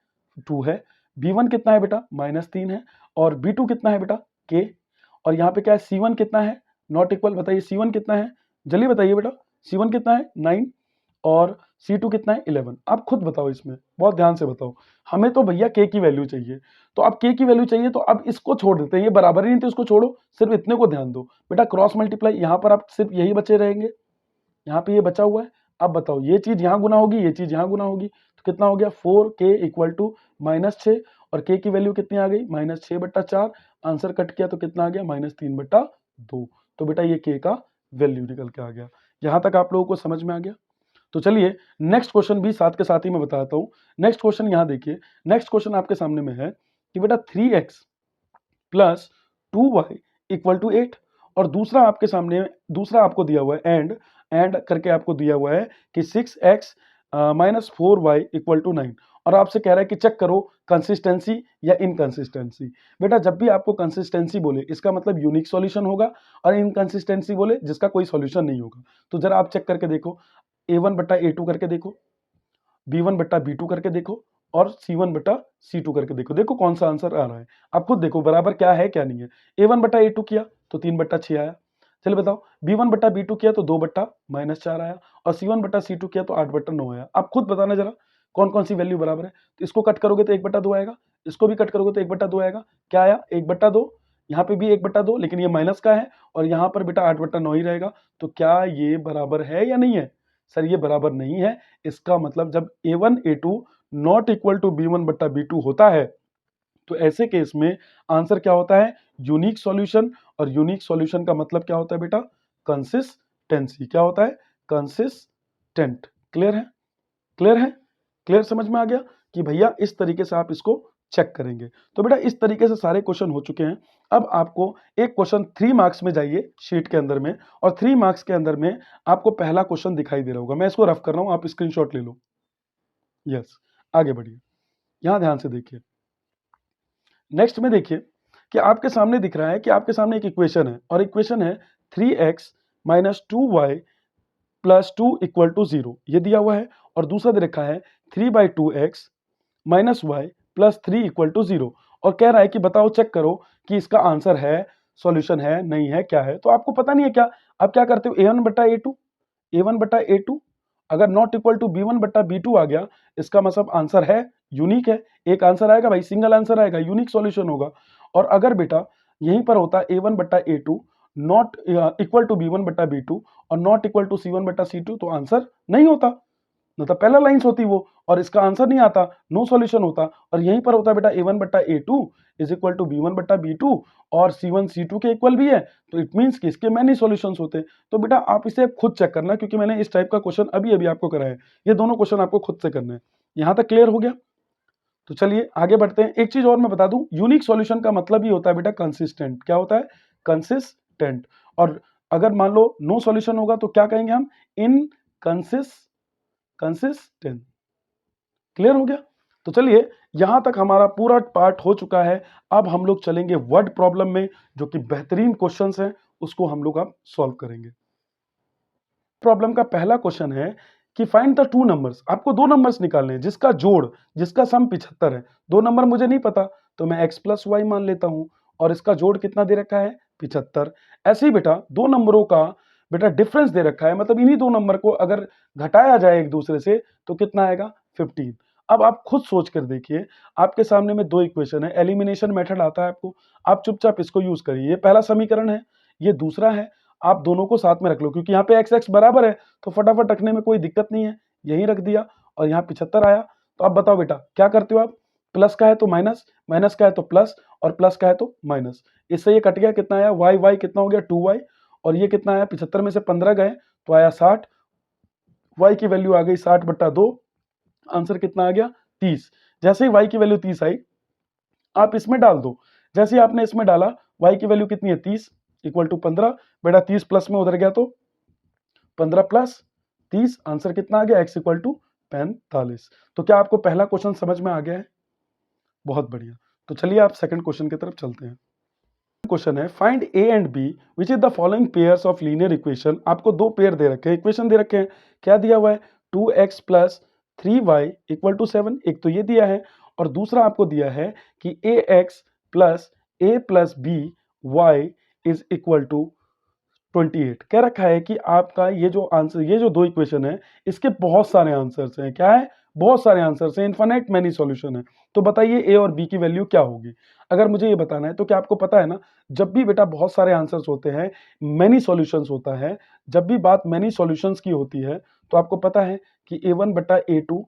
2 है, b1 कितना है बेटा -3 है, और b2 कितना है बेटा k, और यहाँ पे क्या है c1 कितना है नॉट इक्वल, बताइए c1 कितना है, जल्दी बताइए बेटा c1 कितना है 9, और c2 कितना है 11। आप खुद बताओ, इसमें बहुत ध्यान से बताओ। हमें तो भैया k की वैल्यू चाहिए, तो अब k की वैल्यू चाहिए तो अब इसको छोड़ देते हैं, ये बराबर ही नहीं तो इसको छोड़ो, सिर्फ इतने को ध्यान दो बेटा, क्रॉस मल्टीप्लाई यहाँ पर आप सिर्फ यही बचे रहेंगे, यहाँ पे ये बचा हुआ है। अब बताओ ये चीज यहाँ गुना होगी, ये चीज यहाँ गुना होगी, तो कितना हो गया 4k इक्वल टू -6, और k की वैल्यू कितनी आ गई -6/4। आंसर कट किया तो कितना आ गया -3/2। तो बेटा ये k का वैल्यू निकल के आ गया। यहाँ तक आप लोगों को समझ में आ गया? तो चलिए नेक्स्ट क्वेश्चन भी साथ के साथ ही मैं बताता हूँ। नेक्स्ट क्वेश्चन यहाँ देखिए, नेक्स्ट क्वेश्चन आपके सामने में है कि बेटा 3x plus 2y equal to 8, और दूसरा आपके सामने दूसरा आपको दिया हुआ है एंड करके आपको दिया हुआ है कि 6x minus 4y equal to 9, और आपसे कह रहा है कि चेक करो कंसिस्टेंसी या इनकंसिस्टेंसी। बेटा जब भी आपको कंसिस्टेंसी बोले इसका मतलब यूनिक सॉल्यूशन होगा, और इनकंसिस्टेंसी बोले जिसका कोई सॉल्यूशन नहीं होगा। तो जरा आप चेक करके देखो, a1 बट्टा a2 करके देखो, b1 बट्टा b2 करके देखो, और c1 बट्टा c2 करके देखो, देखो कौन सा आंसर आ रहा है। आप खुद देखो बराबर क्या है क्या नहीं है। a1 बट्टा a2 किया तो 3/6 आया, चलिए बताओ b1 बट्टा b2 किया तो 2/-4 आया, और c1 बट्टा c2 किया तो 8/9 आया। आप खुद बताना जरा कौन कौन सी वैल्यू बराबर है। तो इसको कट करोगे तो 1/2 आएगा, इसको भी कट करोगे तो 1/2 आएगा। क्या आया 1/2, यहाँ पे भी 1/2, लेकिन ये माइनस का है, और यहाँ पर बेटा 8/9 ही रहेगा। तो क्या ये बराबर है या नहीं है? सर ये बराबर नहीं है। इसका मतलब जब a1 a2 not equal to b1 बट्टा b2 होता है, तो ऐसे केस में आंसर क्या होता है, यूनिक सॉल्यूशन। और यूनिक सॉल्यूशन का मतलब क्या होता है बेटा, कंसिस्टेंसी। क्या होता है, कंसिस्टेंट। क्लियर है? क्लियर है? क्लियर समझ में आ गया कि भैया इस तरीके से आप इसको चेक करेंगे। तो बेटा इस तरीके से सारे क्वेश्चन हो चुके हैं। अब आपको एक क्वेश्चन 3 मार्क्स में जाइए शीट के अंदर में, और 3 मार्क्स के अंदर में आपको पहला क्वेश्चन दिखाई दे रहा होगा। मैं इसको रफ कर रहा हूं, आप स्क्रीनशॉट ले लो। यस, आगे बढ़िए। यहां ध्यान से देखिए। नेक्स्ट में देखिए कि आपके सामने दिख रहा है कि आपके सामने एक इक्वेशन है, और इक्वेशन है 3x minus 2y plus 2 equal to 0, ये दिया हुआ है। और दूसरा दे रखा है 3/2x minus y plus 3 equal to 0, और कह रहा है कि बताओ, चेक करो कि इसका आंसर है, सॉल्यूशन है, नहीं है, क्या है। तो आपको पता नहीं है क्या, आप क्या करते हो, a1/a2 अगर नॉट इक्वल टू b1/b2 आ गया, इसका मतलब आंसर है, यूनिक है। एक आंसर आएगा भाई, सिंगल आंसर आएगा, यूनिक सॉल्यूशन होगा। और अगर बेटा यहीं पर होता a1/a2 not equal to b1/b2 और नॉट इक्वल टू c1/c2, तो आंसर नहीं होता, मतलब पहला लाइन्स होती वो, और इसका आंसर नहीं आता, नो सॉल्यूशन होता। और यहीं पर होता है बेटा a1/a2 is equal to b1/b2 और c1 c2 के इक्वल भी है, तो इट मींस कि इसके मैनी सॉल्यूशंस होते हैं। तो बेटा आप इसे खुद चेक करना, क्योंकि मैंने इस टाइप का क्वेश्चन अभी अभी आपको कराया है। ये दोनों क्वेश्चन आपको खुद से करना है। यहां तक क्लियर हो गया? तो चलिए आगे बढ़ते हैं। एक चीज और मैं बता दूं, यूनिक सॉल्यूशन का मतलब ही होता है बेटा कंसिस्टेंट। क्या होता है? कंसिस्टेंट। और अगर मान लो नो सॉल्यूशन होगा तो क्या कहेंगे हम? कंसिस्टेंट। क्लियर हो गया? तो चलिए यहां तक हमारा पूरा पार्ट हो चुका है। अब हम लोग चलेंगे वर्ड प्रॉब्लम में, जो कि बेहतरीन क्वेश्चंस हैं, उसको हम लोग अब सॉल्व करेंगे। प्रॉब्लम का पहला क्वेश्चन है कि फाइंड द टू नंबर्स। आपको दो नंबर्स निकालने हैं जिसका जोड़, जिसका सम 75 है। दो नंबर मुझे नहीं पता, तो मैं x प्लस वाई मान लेता हूं, और इसका जोड़ कितना दे रखा है? 75। ऐसे ही बेटा दो नंबरों का बेटा डिफरेंस दे रखा है, मतलब इन्हीं दो नंबर को अगर घटाया जाए एक दूसरे से तो कितना आएगा? 15। अब आप खुद सोच कर देखिए, आपके सामने में दो इक्वेशन है, एलिमिनेशन मेथड आता है आपको, आप चुपचाप इसको यूज करिए। ये पहला समीकरण है, ये दूसरा है। आप दोनों को साथ में रख लो, क्योंकि यहाँ पे एक्स एक्स बराबर है, तो फटाफट रखने में कोई दिक्कत नहीं है। यहीं रख दिया, और यहाँ 75 आया। तो अब बताओ बेटा क्या करते हो आप? प्लस का है तो माइनस, माइनस का है तो प्लस, और प्लस का है तो माइनस। इससे ये कट गया, कितना आया? वाई वाई कितना हो गया? 2y। और ये कितना आया? 75 में से 15 गए तो आया 60। वाई की वैल्यू आ गई 60/2, आंसर कितना आ गया? 30। जैसे ही वाई की वैल्यू 30 आई, आप इसमें डाल दो। जैसे ही आपने इसमें डाला, वाई की वैल्यू कितनी है? 30 इक्वल टू 15। बेटा 30 प्लस में उधर गया तो 15 प्लस 30, आंसर कितना आ गया? x equal to 45। तो क्या आपको पहला क्वेश्चन समझ में आ गया है? बहुत बढ़िया। तो चलिए आप सेकंड क्वेश्चन की तरफ चलते हैं। क्वेश्चन है find a and b which is the following pairs of linear equation. आपको दो पेयर दे रखे हैं, इक्वेशन दे रखे हैं। क्या दिया हुआ है? 2x plus 3y equal to 7, एक तो ये दिया है, और दूसरा आपको दिया है कि ax plus a plus B Y is equal to 28। कह रखा है कि आपका ये जो आंसर, ये जो दो इक्वेशन है, इसके बहुत सारे आंसर्स हैं। क्या है? बहुत सारे आंसर्स हैं, इनफाइनाइट मैनी सॉल्यूशन है। तो बताइए ए और बी की वैल्यू क्या होगी? अगर मुझे ये बताना है, तो क्या आपको पता है ना, जब भी बेटा बहुत सारे आंसर्स होते हैं, मैनी सॉल्यूशंस होता है, जब भी बात मैनी सॉल्यूशंस की होती है, तो आपको पता है कि a1/a2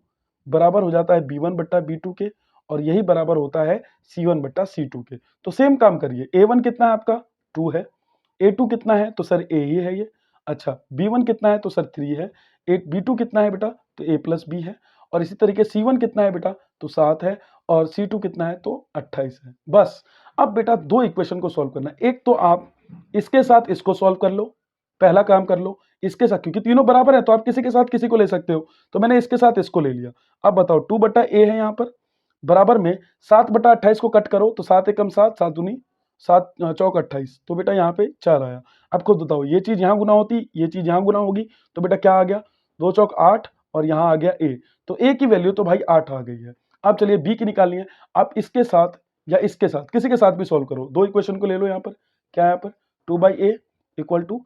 बराबर हो जाता है b1/b2 के, और यही बराबर होता है c1/c2 के। तो सेम काम करिए, a1 कितना है आपका? 2 है। A2 कितना है? तो सर A ही है ये। अच्छा, B1 कितना है? तो सर 3 है। B2 कितना है बेटा? तो A प्लस बी है। और इसी तरीके C1 कितना है बेटा? तो 7 है। और C2 कितना है? तो 28 है। बस अब बेटा दो इक्वेशन को सॉल्व करना है। एक तो आप इसके साथ इसको सॉल्व कर लो, पहला काम कर लो इसके साथ, क्योंकि तीनों बराबर है तो आप किसी के साथ किसी को ले सकते हो। तो मैंने इसके साथ इसको ले लिया। अब बताओ 2/a है यहाँ पर, बराबर में 7/28 को कट करो तो 7 एकम 7, 7 दूनी 7 चौक 28, तो बेटा यहाँ पे 4 आया। अब खुद बताओ, ये चीज यहाँ गुना होती, ये चीज यहाँ गुना होगी, तो बेटा क्या आ गया? 2 चौक 8, और यहाँ आ गया a। तो a की वैल्यू तो भाई 8 आ गई है। अब चलिए b की निकालनी है। आप इसके साथ या इसके साथ किसी के साथ भी सॉल्व करो। दो इक्वेशन को ले लो यहाँ पर। क्या है यहाँ पर? 2/a equal to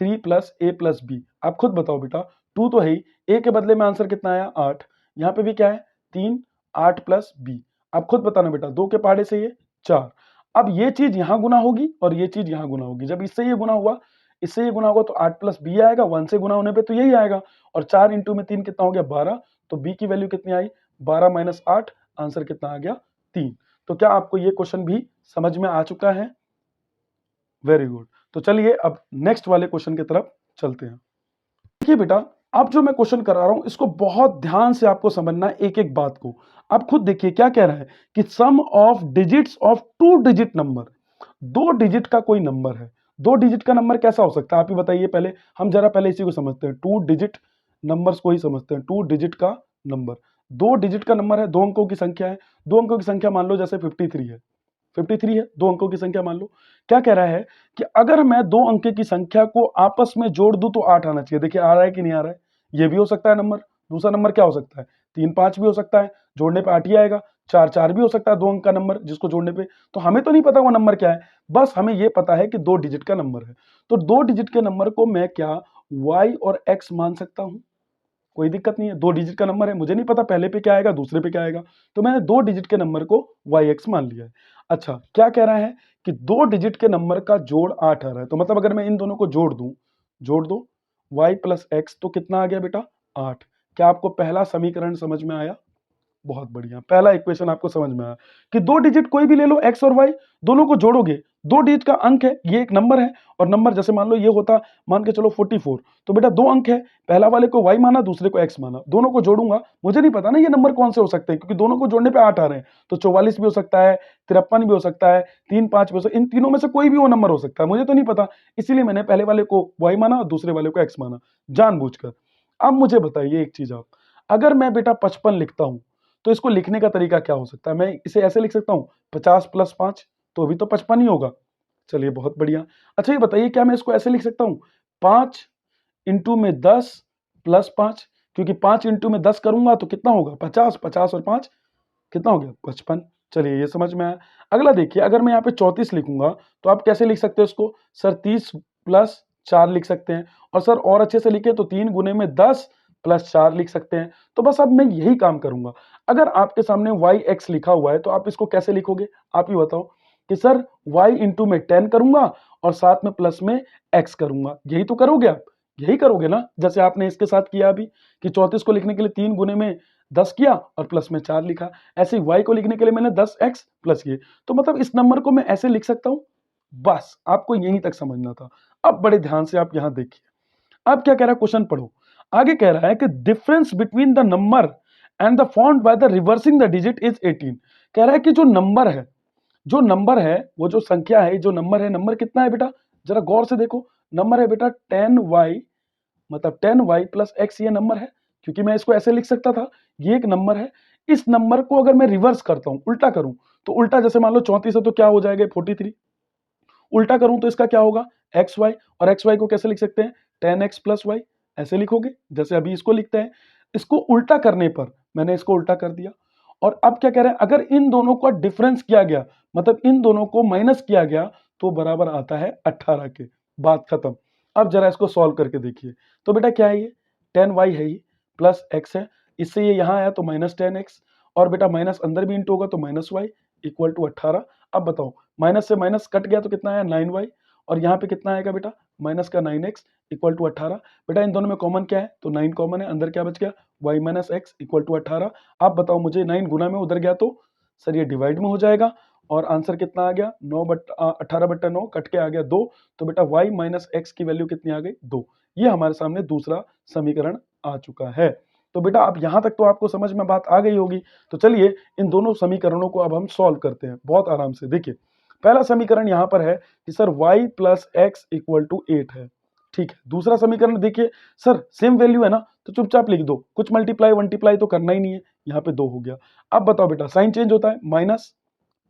3 plus a plus b. आप खुद बताओ बेटा, 2 तो है ही, a के बदले में आंसर कितना आया? 8। यहाँ पे भी क्या है? 3, 8 प्लस बी। आप खुद बताना बेटा, 2 के पहाड़े से ये 4। अब ये चीज यहां गुना होगी और ये चीज यहां गुना होगी। जब इससे ये गुना हुआ, इससे ये गुना होगा, तो 8 प्लस बी आएगा, 1 से गुना होने पे तो यही आएगा। और 4 इंटू में 3 कितना हो गया? 12। तो बी की वैल्यू कितनी आई? 12 माइनस 8, आंसर कितना आ गया? 3। तो क्या आपको ये क्वेश्चन भी समझ में आ चुका है? Very good. तो चलिए अब नेक्स्ट वाले क्वेश्चन की तरफ चलते हैं। देखिए बेटा, अब जो मैं क्वेश्चन करा रहा हूं इसको बहुत ध्यान से आपको समझना है, एक एक बात को। आप खुद देखिए क्या कह रहा है कि sum of digits of 2 digit number, 2 digit का कोई नंबर है। 2 डिजिट का नंबर कैसा हो सकता है आप ही बताइए, पहले हम जरा पहले इसी को समझते हैं। 2 डिजिट नंबर्स को ही समझते हैं। 2 डिजिट का नंबर, 2 डिजिट का नंबर है, 2 अंकों की संख्या है। 2 अंकों की संख्या मान लो जैसे 53 है, 53 है 2 अंकों की संख्या मान लो। क्या कह रहा है कि अगर मैं 2 अंक की संख्या को आपस में जोड़ दूं तो 8 आना चाहिए। देखिए आ रहा है कि नहीं आ रहा है, ये भी हो सकता है नंबर। दूसरा नंबर क्या हो सकता है, 3 5 भी हो सकता है, जोड़ने पे 8 ही आएगा। 4 4 भी हो सकता है 2 अंक का नंबर जिसको जोड़ने पे। तो हमें तो नहीं पता वो नंबर क्या है, बस हमें ये पता है कि 2 डिजिट का नंबर है। तो 2 डिजिट के नंबर को मैं क्या y और x मान सकता हूं, कोई दिक्कत नहीं है। 2 डिजिट का नंबर है, मुझे नहीं पता पहले पे क्या आएगा दूसरे पे क्या आएगा, तो मैंने 2 डिजिट के नंबर को yx मान लिया है। अच्छा क्या कह रहा है कि 2 डिजिट के नंबर का जोड़ 8 आ रहा है, तो मतलब अगर मैं इन दोनों को जोड़ दूं, जोड़ दो y प्लस एक्स, तो कितना आ गया बेटा 8। क्या आपको पहला समीकरण समझ में आया? बहुत बढ़िया, पहला इक्वेशन आपको समझ में आया कि 2 डिजिट कोई भी ले लो x और y, दोनों को जोड़ोगे, 2 डिजिट का अंक है, ये एक नंबर है, और नंबर जैसे मान लो ये होता, मान के चलो 44, तो बेटा 2 अंक है, पहला वाले को y माना दूसरे को x माना, दोनों को जोड़ूंगा, मुझे नहीं पता ना ये नंबर कौन से हो सकते हैं क्योंकि दोनों को जोड़ने पे 8 आ रहे हैं। तो 44 भी हो सकता है, 53 भी हो सकता है, 3 5 भी हो सकता है, इन तीनों में से कोई भी वो नंबर हो सकता है, मुझे तो नहीं पता, इसीलिए मैंने पहले वाले को y माना और दूसरे वाले को x माना जानबूझकर। अब मुझे बताइए एक चीज, आप अगर मैं बेटा 55 लिखता हूं तो इसको लिखने का तरीका क्या हो सकता है? मैं इसे ऐसे लिख सकता हूँ 50 प्लस 5, तो अभी तो 55 ही होगा। चलिए बहुत बढ़िया। अच्छा ये बताइए क्या मैं इसको ऐसे लिख सकता हूँ 5 इंटू में 10 प्लस 5, क्योंकि 5 इंटू में 10 करूंगा तो कितना होगा 50, 50 और 5 कितना हो गया 55। चलिए ये समझ में आया। अगला देखिए, अगर मैं यहाँ पे 34 लिखूंगा तो आप कैसे लिख सकते हो इसको? सर 30 प्लस 4 लिख सकते हैं, और सर और अच्छे से लिखे तो 3 गुने में 10 प्लस 4 लिख सकते हैं। तो बस अब मैं यही काम करूंगा। अगर आपके सामने वाई एक्स लिखा हुआ है तो आप इसको कैसे लिखोगे, आप ही बताओ। कि सर y इंटू में 10 करूंगा और साथ में प्लस में x करूंगा, यही तो करोगे आप, यही करोगे ना, जैसे आपने इसके साथ किया अभी कि 34 को लिखने के लिए 3 गुने में 10 किया और प्लस में 4 लिखा। ऐसे ही y को लिखने के लिए मैंने 10x प्लस ये, तो मतलब इस नंबर को मैं ऐसे लिख सकता हूं। बस आपको यहीं तक समझना था। अब बड़े ध्यान से आप यहां देखिए, अब क्या कह रहा है क्वेश्चन पढ़ो। आगे कह रहा है कि difference between the number and the font by the reversing the digit is 18। कह रहा है कि जो नंबर है, जो नंबर है, वो जो संख्या है, जो नंबर है, नंबर कितना है बेटा, जरा गौर से देखो। नंबर है बेटा 10y, मतलब 10y प्लस x, ये नंबर है, क्योंकि मैं इसको ऐसे लिख सकता था, ये एक नंबर है। इस नंबर को अगर मैं रिवर्स करता हूं, उल्टा करूं, तो उल्टा जैसे मान लो 34 है तो क्या हो जाएगा 43, उल्टा करूं तो इसका क्या होगा एक्स वाई, और एक्स वाई को कैसे लिख सकते हैं 10x प्लस वाई, ऐसे लिखोगे जैसे अभी इसको लिखते हैं। इसको उल्टा करने पर मैंने इसको उल्टा कर दिया। और अब क्या कह रहे हैं, अगर इन दोनों का डिफरेंस किया गया, मतलब इन दोनों को माइनस किया गया, तो बराबर आता है 18 के। बात खत्म। अब जरा इसको सॉल्व करके देखिए, तो बेटा क्या है ये 10y है, ये प्लस x है, इससे ये यहाँ आया तो -10x, और बेटा माइनस अंदर भी इंटू होगा तो -y इक्वल टू 18। अब बताओ माइनस से माइनस कट गया तो कितना आया 9y, और यहाँ पे कितना आएगा बेटा माइनस का 9x इक्वल टू 18। बेटा इन दोनों में कॉमन क्या है, तो 9 कॉमन है, अंदर क्या बच गया y minus x equal to 18। आप बताओ मुझे 9 गुना में उधर गया तो सर ये डिवाइड में हो जाएगा, और आंसर कितना आ गया 18/9 कट के आ गया 2। तो बेटा y माइनस एक्स की वैल्यू कितनी आ गई 2। ये हमारे सामने दूसरा समीकरण आ चुका है। तो बेटा अब यहां तक तो आपको समझ में बात आ गई होगी। तो चलिए इन दोनों समीकरणों को अब हम सॉल्व करते हैं बहुत आराम से। देखिए पहला समीकरण यहां पर है कि sir y plus x equal to 8 है, ठीक है। दूसरा समीकरण देखिए, सर सेम वैल्यू है ना, तो चुपचाप लिख दो, कुछ मल्टीप्लाई वल्टीप्लाई तो करना ही नहीं है, यहाँ पे 2 हो गया। अब बताओ बेटा साइन चेंज होता है, माइनस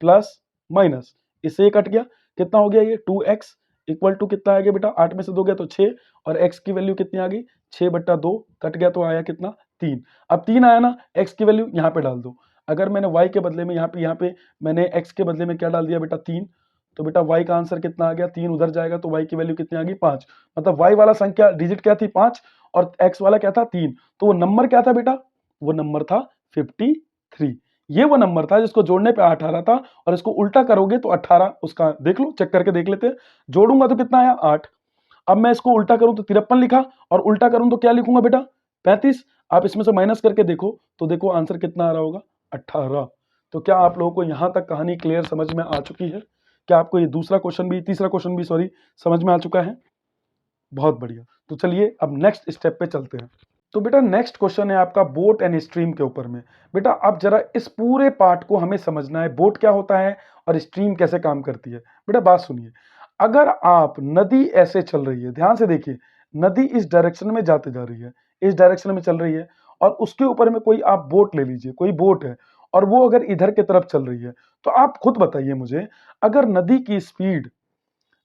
प्लस माइनस, इससे ये कट गया, कितना हो गया ये 2x इक्वल टू कितना आ गया बेटा 8 में से 2 गया तो 6, और x की वैल्यू कितनी आ गई 6/2, कट गया तो आया कितना 3। अब 3 आया ना, x की वैल्यू यहाँ पे डाल दो। अगर मैंने y के बदले में यहाँ पे मैंने x के बदले में क्या डाल दिया बेटा 3, तो बेटा y का आंसर कितना आ गया 3 उधर जाएगा तो y की वैल्यू कितनी आ गई 5। मतलब y वाला संख्या डिजिट क्या थी 5, और x वाला क्या था 3, तो वो नंबर क्या था बेटा, वो नंबर था 53। ये वो नंबर था जिसको जोड़ने पे 18 था, और इसको उल्टा करोगे तो 18, उसका देख लो, चेक करके देख लेते हैं। जोड़ूंगा तो कितना आया 8। अब मैं इसको उल्टा करूं तो 53 लिखा, और उल्टा करूं तो क्या लिखूंगा बेटा 35। आप इसमें से माइनस करके देखो तो देखो आंसर कितना आ रहा होगा 18। तो क्या आप लोगों को यहां तक कहानी क्लियर समझ में आ चुकी है? क्या आपको ये दूसरा क्वेश्चन भी, तीसरा क्वेश्चन भी सॉरी, समझ में आ चुका है? बहुत बढ़िया। तो चलिए अब नेक्स्ट स्टेप पे चलते हैं। तो बेटा नेक्स्ट क्वेश्चन है आपका बोट एंड स्ट्रीम के ऊपर में। बेटा अब जरा इस पूरे पार्ट को हमें समझना है, बोट क्या होता है और स्ट्रीम कैसे काम करती है। बेटा बात सुनिए, अगर आप नदी ऐसे चल रही है, ध्यान से देखिए, नदी इस डायरेक्शन में जाते जा रही है, इस डायरेक्शन में चल रही है, और उसके ऊपर में कोई आप बोट ले लीजिए, कोई बोट है और वो अगर इधर की तरफ चल रही है, तो आप खुद बताइए मुझे, अगर नदी की स्पीड,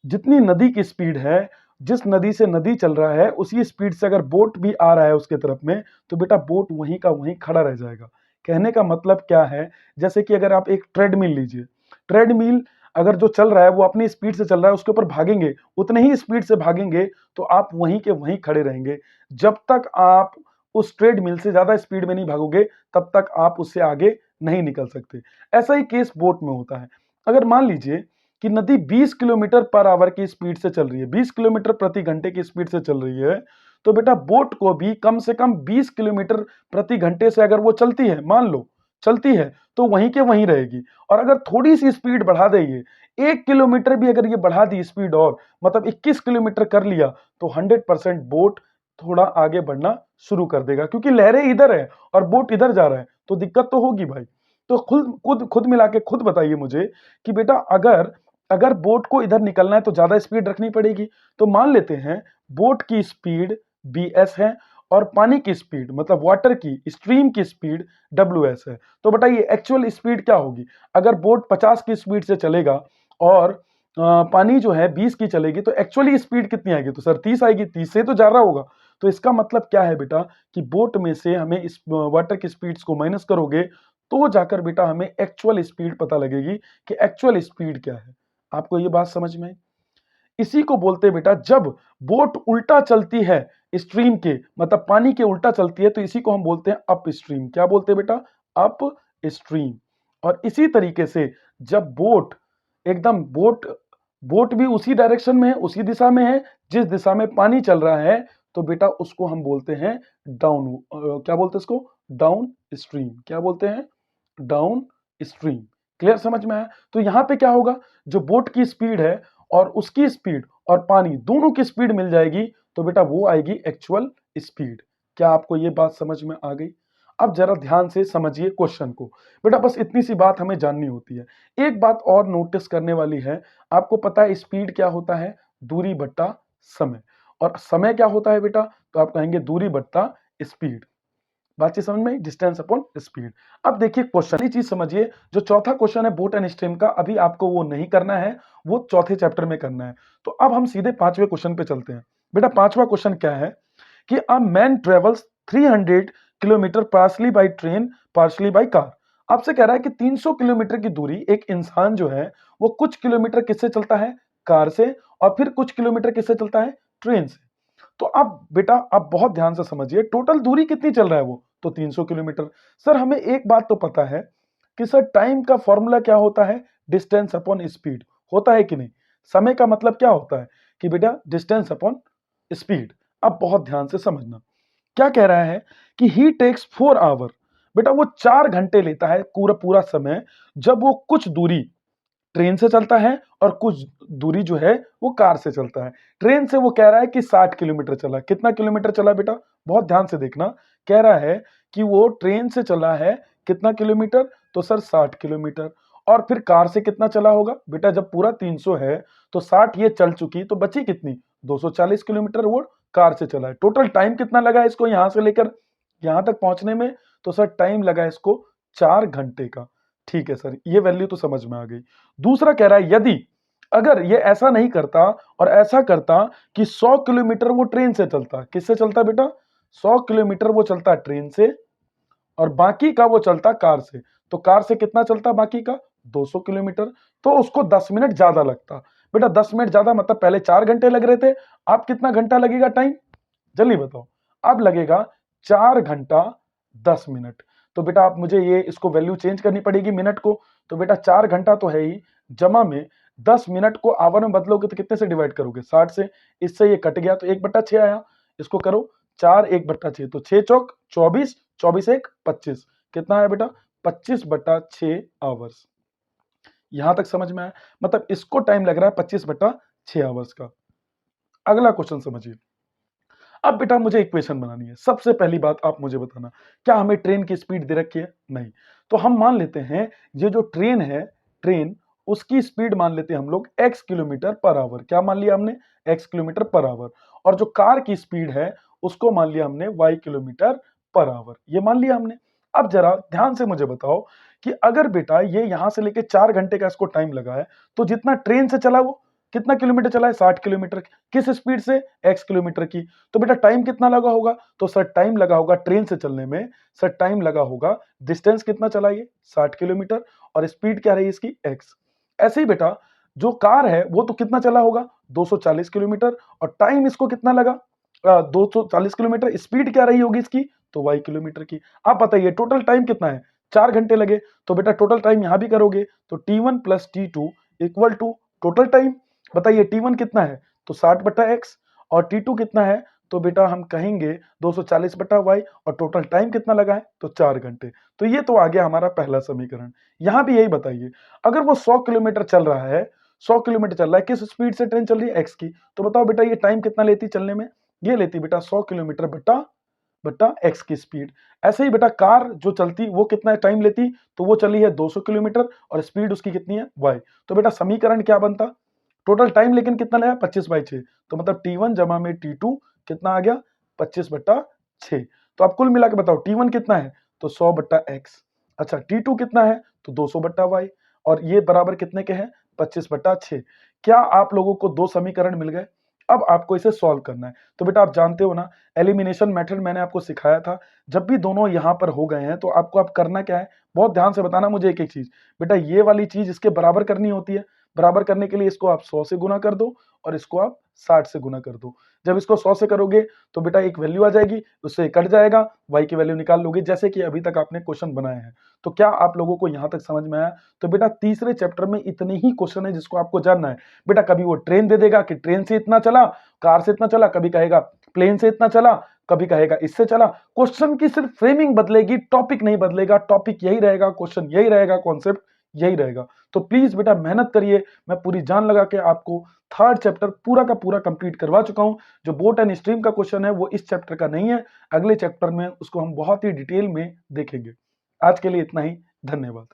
जितनी नदी की स्पीड है, जिस नदी से नदी चल रहा है उसी स्पीड से अगर बोट भी आ रहा है उसके तरफ में, तो बेटा बोट वहीं का वहीं खड़ा रह जाएगा। कहने का मतलब क्या है, जैसे कि अगर आप एक ट्रेडमिल लीजिए, ट्रेडमिल अगर जो चल रहा है वो अपनी स्पीड से चल रहा है, उसके ऊपर भागेंगे, उतने ही स्पीड से भागेंगे, तो आप वहीं के वहीं खड़े रहेंगे। जब तक आप उस ट्रेडमिल से ज्यादा स्पीड में नहीं भागोगे, तब तक आप उससे आगे नहीं निकल सकते। ऐसा ही केस बोट में होता है। अगर मान लीजिए कि नदी 20 किलोमीटर पर आवर की स्पीड से चल रही है, 20 किलोमीटर प्रति घंटे की स्पीड से चल रही है, तो बेटा बोट को भी कम से कम 20 किलोमीटर प्रति घंटे से अगर वो चलती है, मान लो चलती है, तो वहीं के वहीं रहेगी। और अगर थोड़ी सी स्पीड बढ़ा दे, ये 1 किलोमीटर भी अगर ये बढ़ा दी स्पीड, और मतलब 21 किलोमीटर कर लिया, तो 100% बोट थोड़ा आगे बढ़ना शुरू कर देगा, क्योंकि लहरें इधर है और बोट इधर जा रहा है, तो दिक्कत तो होगी भाई। तो खुद खुद खुद मिला के खुद बताइए मुझे कि बेटा अगर अगर बोट को इधर निकलना है तो ज्यादा स्पीड रखनी पड़ेगी। तो मान लेते हैं बोट की स्पीड bs है और पानी की स्पीड मतलब वाटर की स्ट्रीम की स्पीड ws है। तो बताइए एक्चुअल स्पीड क्या होगी। अगर बोट 50 की स्पीड से चलेगा और पानी जो है 20 की चलेगी, तो एक्चुअली स्पीड कितनी आएगी, तो सर 30 आएगी, 30 से तो जा रहा होगा। तो इसका मतलब क्या है बेटा कि बोट में से हमें इस वाटर की स्पीड्स को माइनस करोगे, तो जाकर बेटा हमें एक्चुअल स्पीड पता लगेगी कि एक्चुअल स्पीड क्या है। आपको ये बात समझ में आई? इसी को बोलते हैं बेटा, जब बोट उल्टा चलती है स्ट्रीम के, मतलब पानी के उल्टा चलती है, तो इसी को हम बोलते हैं अप स्ट्रीम। क्या बोलते हैं बेटा? Up stream. और इसी तरीके से जब बोट एकदम बोट बोट भी उसी डायरेक्शन में है, उसी दिशा में है जिस दिशा में पानी चल रहा है, तो बेटा उसको हम बोलते हैं डाउन, क्या बोलते हैं उसको? Down stream. क्या बोलते हैं? Down stream. क्लियर, समझ में आया? तो यहां पे क्या होगा, जो बोट की स्पीड है और उसकी स्पीड और पानी दोनों की स्पीड मिल जाएगी, तो बेटा वो आएगी एक्चुअल स्पीड। क्या आपको ये बात समझ में आ गई? अब जरा ध्यान से समझिए क्वेश्चन को। बेटा बस इतनी सी बात हमें जाननी होती है। एक बात और नोटिस करने वाली है, आपको पता है स्पीड क्या होता है? दूरी बट्टा समय। और समय क्या होता है बेटा? तो आप कहेंगे दूरी बट्टा स्पीड। बातचीत समझ में? Distance upon speed. अब देखिए क्वेश्चन, चीज समझिए, जो चौथा क्वेश्चन है बोट एंड स्ट्रीम का, अभी आपको वो नहीं करना है, वो चौथे चैप्टर में करना है। तो अब हम सीधे पांचवें क्वेश्चन पे चलते हैं। बेटा पांचवा क्वेश्चन क्या है कि a man travels 300 kilometre partly by train partly by car. आपसे कह रहा है कि 300 किलोमीटर की दूरी एक इंसान जो है वो कुछ किलोमीटर किससे चलता है? कार से। और फिर कुछ किलोमीटर किससे चलता है? ट्रेन से। तो अब बेटा आप बहुत ध्यान से समझिए, टोटल दूरी कितनी चल रहा है वो? तो 300 किलोमीटर। सर हमें एक बात तो पता है कि सर टाइम का फॉर्मूला क्या होता है? Distance upon speed. होता है कि नहीं? समय का मतलब क्या होता है कि बेटा डिस्टेंस अपॉन स्पीड। अब बहुत ध्यान से समझना, क्या कह रहा है कि ही टेक्स 4 आवर। बेटा वो 4 घंटे लेता है पूरा पूरा समय, जब वो कुछ दूरी ट्रेन से चलता है और कुछ दूरी जो है वो कार से चलता है। ट्रेन से वो कह रहा है कि 60 किलोमीटर चला। कितना किलोमीटर चला बेटा? बहुत ध्यान से देखना। कह रहा है कि वो ट्रेन से चला है कितना किलोमीटर? तो सर 60 किलोमीटर। और फिर कार से कितना चला होगा? बेटा जब पूरा 300 है तो 60 ये चल चुकी, तो बची कितनी? 240 किलोमीटर वो कार से चला है। टोटल टाइम कितना लगा इसको यहां से लेकर यहां तक पहुंचने में? तो सर टाइम लगा इसको 4 घंटे का। ठीक है सर, ये वैल्यू तो समझ में आ गई। दूसरा कह रहा है यदि अगर ये ऐसा नहीं करता और ऐसा करता कि 100 किलोमीटर वो ट्रेन से चलता, किससे चलता बेटा? 100 किलोमीटर वो चलता ट्रेन से और बाकी का वो चलता कार से। तो कार से कितना चलता बाकी का? 200 किलोमीटर। तो उसको 10 मिनट ज्यादा लगता। बेटा 10 मिनट ज्यादा मतलब पहले 4 घंटे लग रहे थे, अब कितना घंटा लगेगा टाइम? जल्दी बताओ। अब लगेगा 4 घंटा 10 मिनट। तो बेटा आप मुझे ये इसको वैल्यू चेंज करनी पड़ेगी मिनट को। तो बेटा 4 घंटा तो है ही, जमा में 10 मिनट को आवर में बदलोगे तो कितने से डिवाइड करोगे? 60 से। इससे ये कट गया तो 1/6 आया। इसको करो 4 1/6, तो 6 चौक 24, 24 1 25। कितना आया बेटा? 25/6 आवर्स। यहां तक समझ में आया? मतलब इसको टाइम लग रहा है 25/6 आवर्स का। अगला क्वेश्चन समझिए। अब बेटा मुझे इक्वेशन बनानी है। सबसे पहली बात आप मुझे बताना, क्या हमें ट्रेन की स्पीड दे रखी है? नहीं। तो हम मान लेते हैं ये जो ट्रेन है, ट्रेन उसकी स्पीड मान लेते हैं हम लोग x किलोमीटर पर आवर। क्या मान लिया हमने? x kilometre per hour. और जो कार की स्पीड है उसको मान लिया हमने y किलोमीटर पर आवर। ये मान लिया हमने। अब जरा ध्यान से मुझे बताओ कि अगर बेटा ये यहां से लेके 4 घंटे का इसको टाइम लगा है, तो जितना ट्रेन से चला वो कितना किलोमीटर चला है? 60 किलोमीटर। किस स्पीड से? x किलोमीटर की। तो बेटा टाइम कितना लगा होगा? तो सर टाइम लगा होगा ट्रेन से चलने में, सर टाइम लगा होगा, डिस्टेंस कितना चला ये? 60 किलोमीटर, और स्पीड क्या रही इसकी? x। ऐसे ही बेटा जो कार है वो तो कितना चला होगा? 240 किलोमीटर, और टाइम इसको कितना लगा? 240 किलोमीटर। स्पीड क्या रही होगी इसकी? तो y किलोमीटर की। आप बताइए टोटल टाइम कितना है? 4 घंटे लगे। तो बेटा टोटल टाइम यहां भी करोगे तो t1 plus t2 equal to total time. बताइए t1 कितना है? तो 60 बटा x, और t2 कितना है? तो बेटा हम कहेंगे 240 बटा y, और टोटल टाइम कितना लगा है? तो 4 घंटे। तो ये तो आ गया हमारा पहला समीकरण। यहां भी यही बताइए, अगर वो 100 किलोमीटर चल रहा है, 100 किलोमीटर चल रहा है, किस स्पीड से ट्रेन चल रही है? x की। तो बताओ बेटा ये टाइम कितना लेती चलने में? ये लेती बेटा 100 किलोमीटर बटा बटा x की स्पीड। ऐसे ही बेटा कार जो चलती वो कितना टाइम लेती? तो वो चली है 200 किलोमीटर, और स्पीड उसकी कितनी है? y। तो बेटा समीकरण क्या बनता? टोटल टाइम लेकिन कितना लगा? 25/6। तो मतलब t1 जमा में t2 कितना आ गया? 25/6। तो आप कुल मिला के बताओ t1 कितना है? तो 100 बट्टा x। अच्छा t2 कितना है? तो 200 बट्टा y। और ये बराबर कितने के हैं? 25/6। क्या आप लोगों को दो समीकरण मिल गए? अब आपको इसे सॉल्व करना है। तो बेटा आप जानते हो ना, एलिमिनेशन मेथड मैंने आपको सिखाया था। जब भी दोनों यहाँ पर हो गए हैं तो आपको अब करना क्या है? बहुत ध्यान से बताना मुझे एक-एक चीज। बेटा ये वाली चीज इसके बराबर करनी होती है। बराबर करने के लिए इसको आप 100 से गुना कर दो, और इसको आप 60 से गुना कर दो। जब इसको 100 से करोगे तो बेटा एक वैल्यू आ जाएगी, उससे कट जाएगा, y की वैल्यू निकाल लोगे, जैसे कि अभी तक आपने क्वेश्चन बनाए हैं। तो क्या आप लोगों को यहाँ तक समझ में आया? तो बेटा तीसरे चैप्टर में इतने ही क्वेश्चन है जिसको आपको जानना है। बेटा कभी वो ट्रेन दे देगा कि ट्रेन से इतना चला, कार से इतना चला, कभी कहेगा प्लेन से इतना चला, कभी कहेगा इससे चला। क्वेश्चन की सिर्फ फ्रेमिंग बदलेगी, टॉपिक नहीं बदलेगा। टॉपिक यही रहेगा, क्वेश्चन यही रहेगा, कॉन्सेप्ट यही रहेगा। तो प्लीज बेटा मेहनत करिए। मैं पूरी जान लगा के आपको थर्ड चैप्टर पूरा का पूरा कंप्लीट करवा चुका हूं। जो बोट एंड स्ट्रीम का क्वेश्चन है वो इस चैप्टर का नहीं है, अगले चैप्टर में उसको हम बहुत ही डिटेल में देखेंगे। आज के लिए इतना ही। धन्यवाद।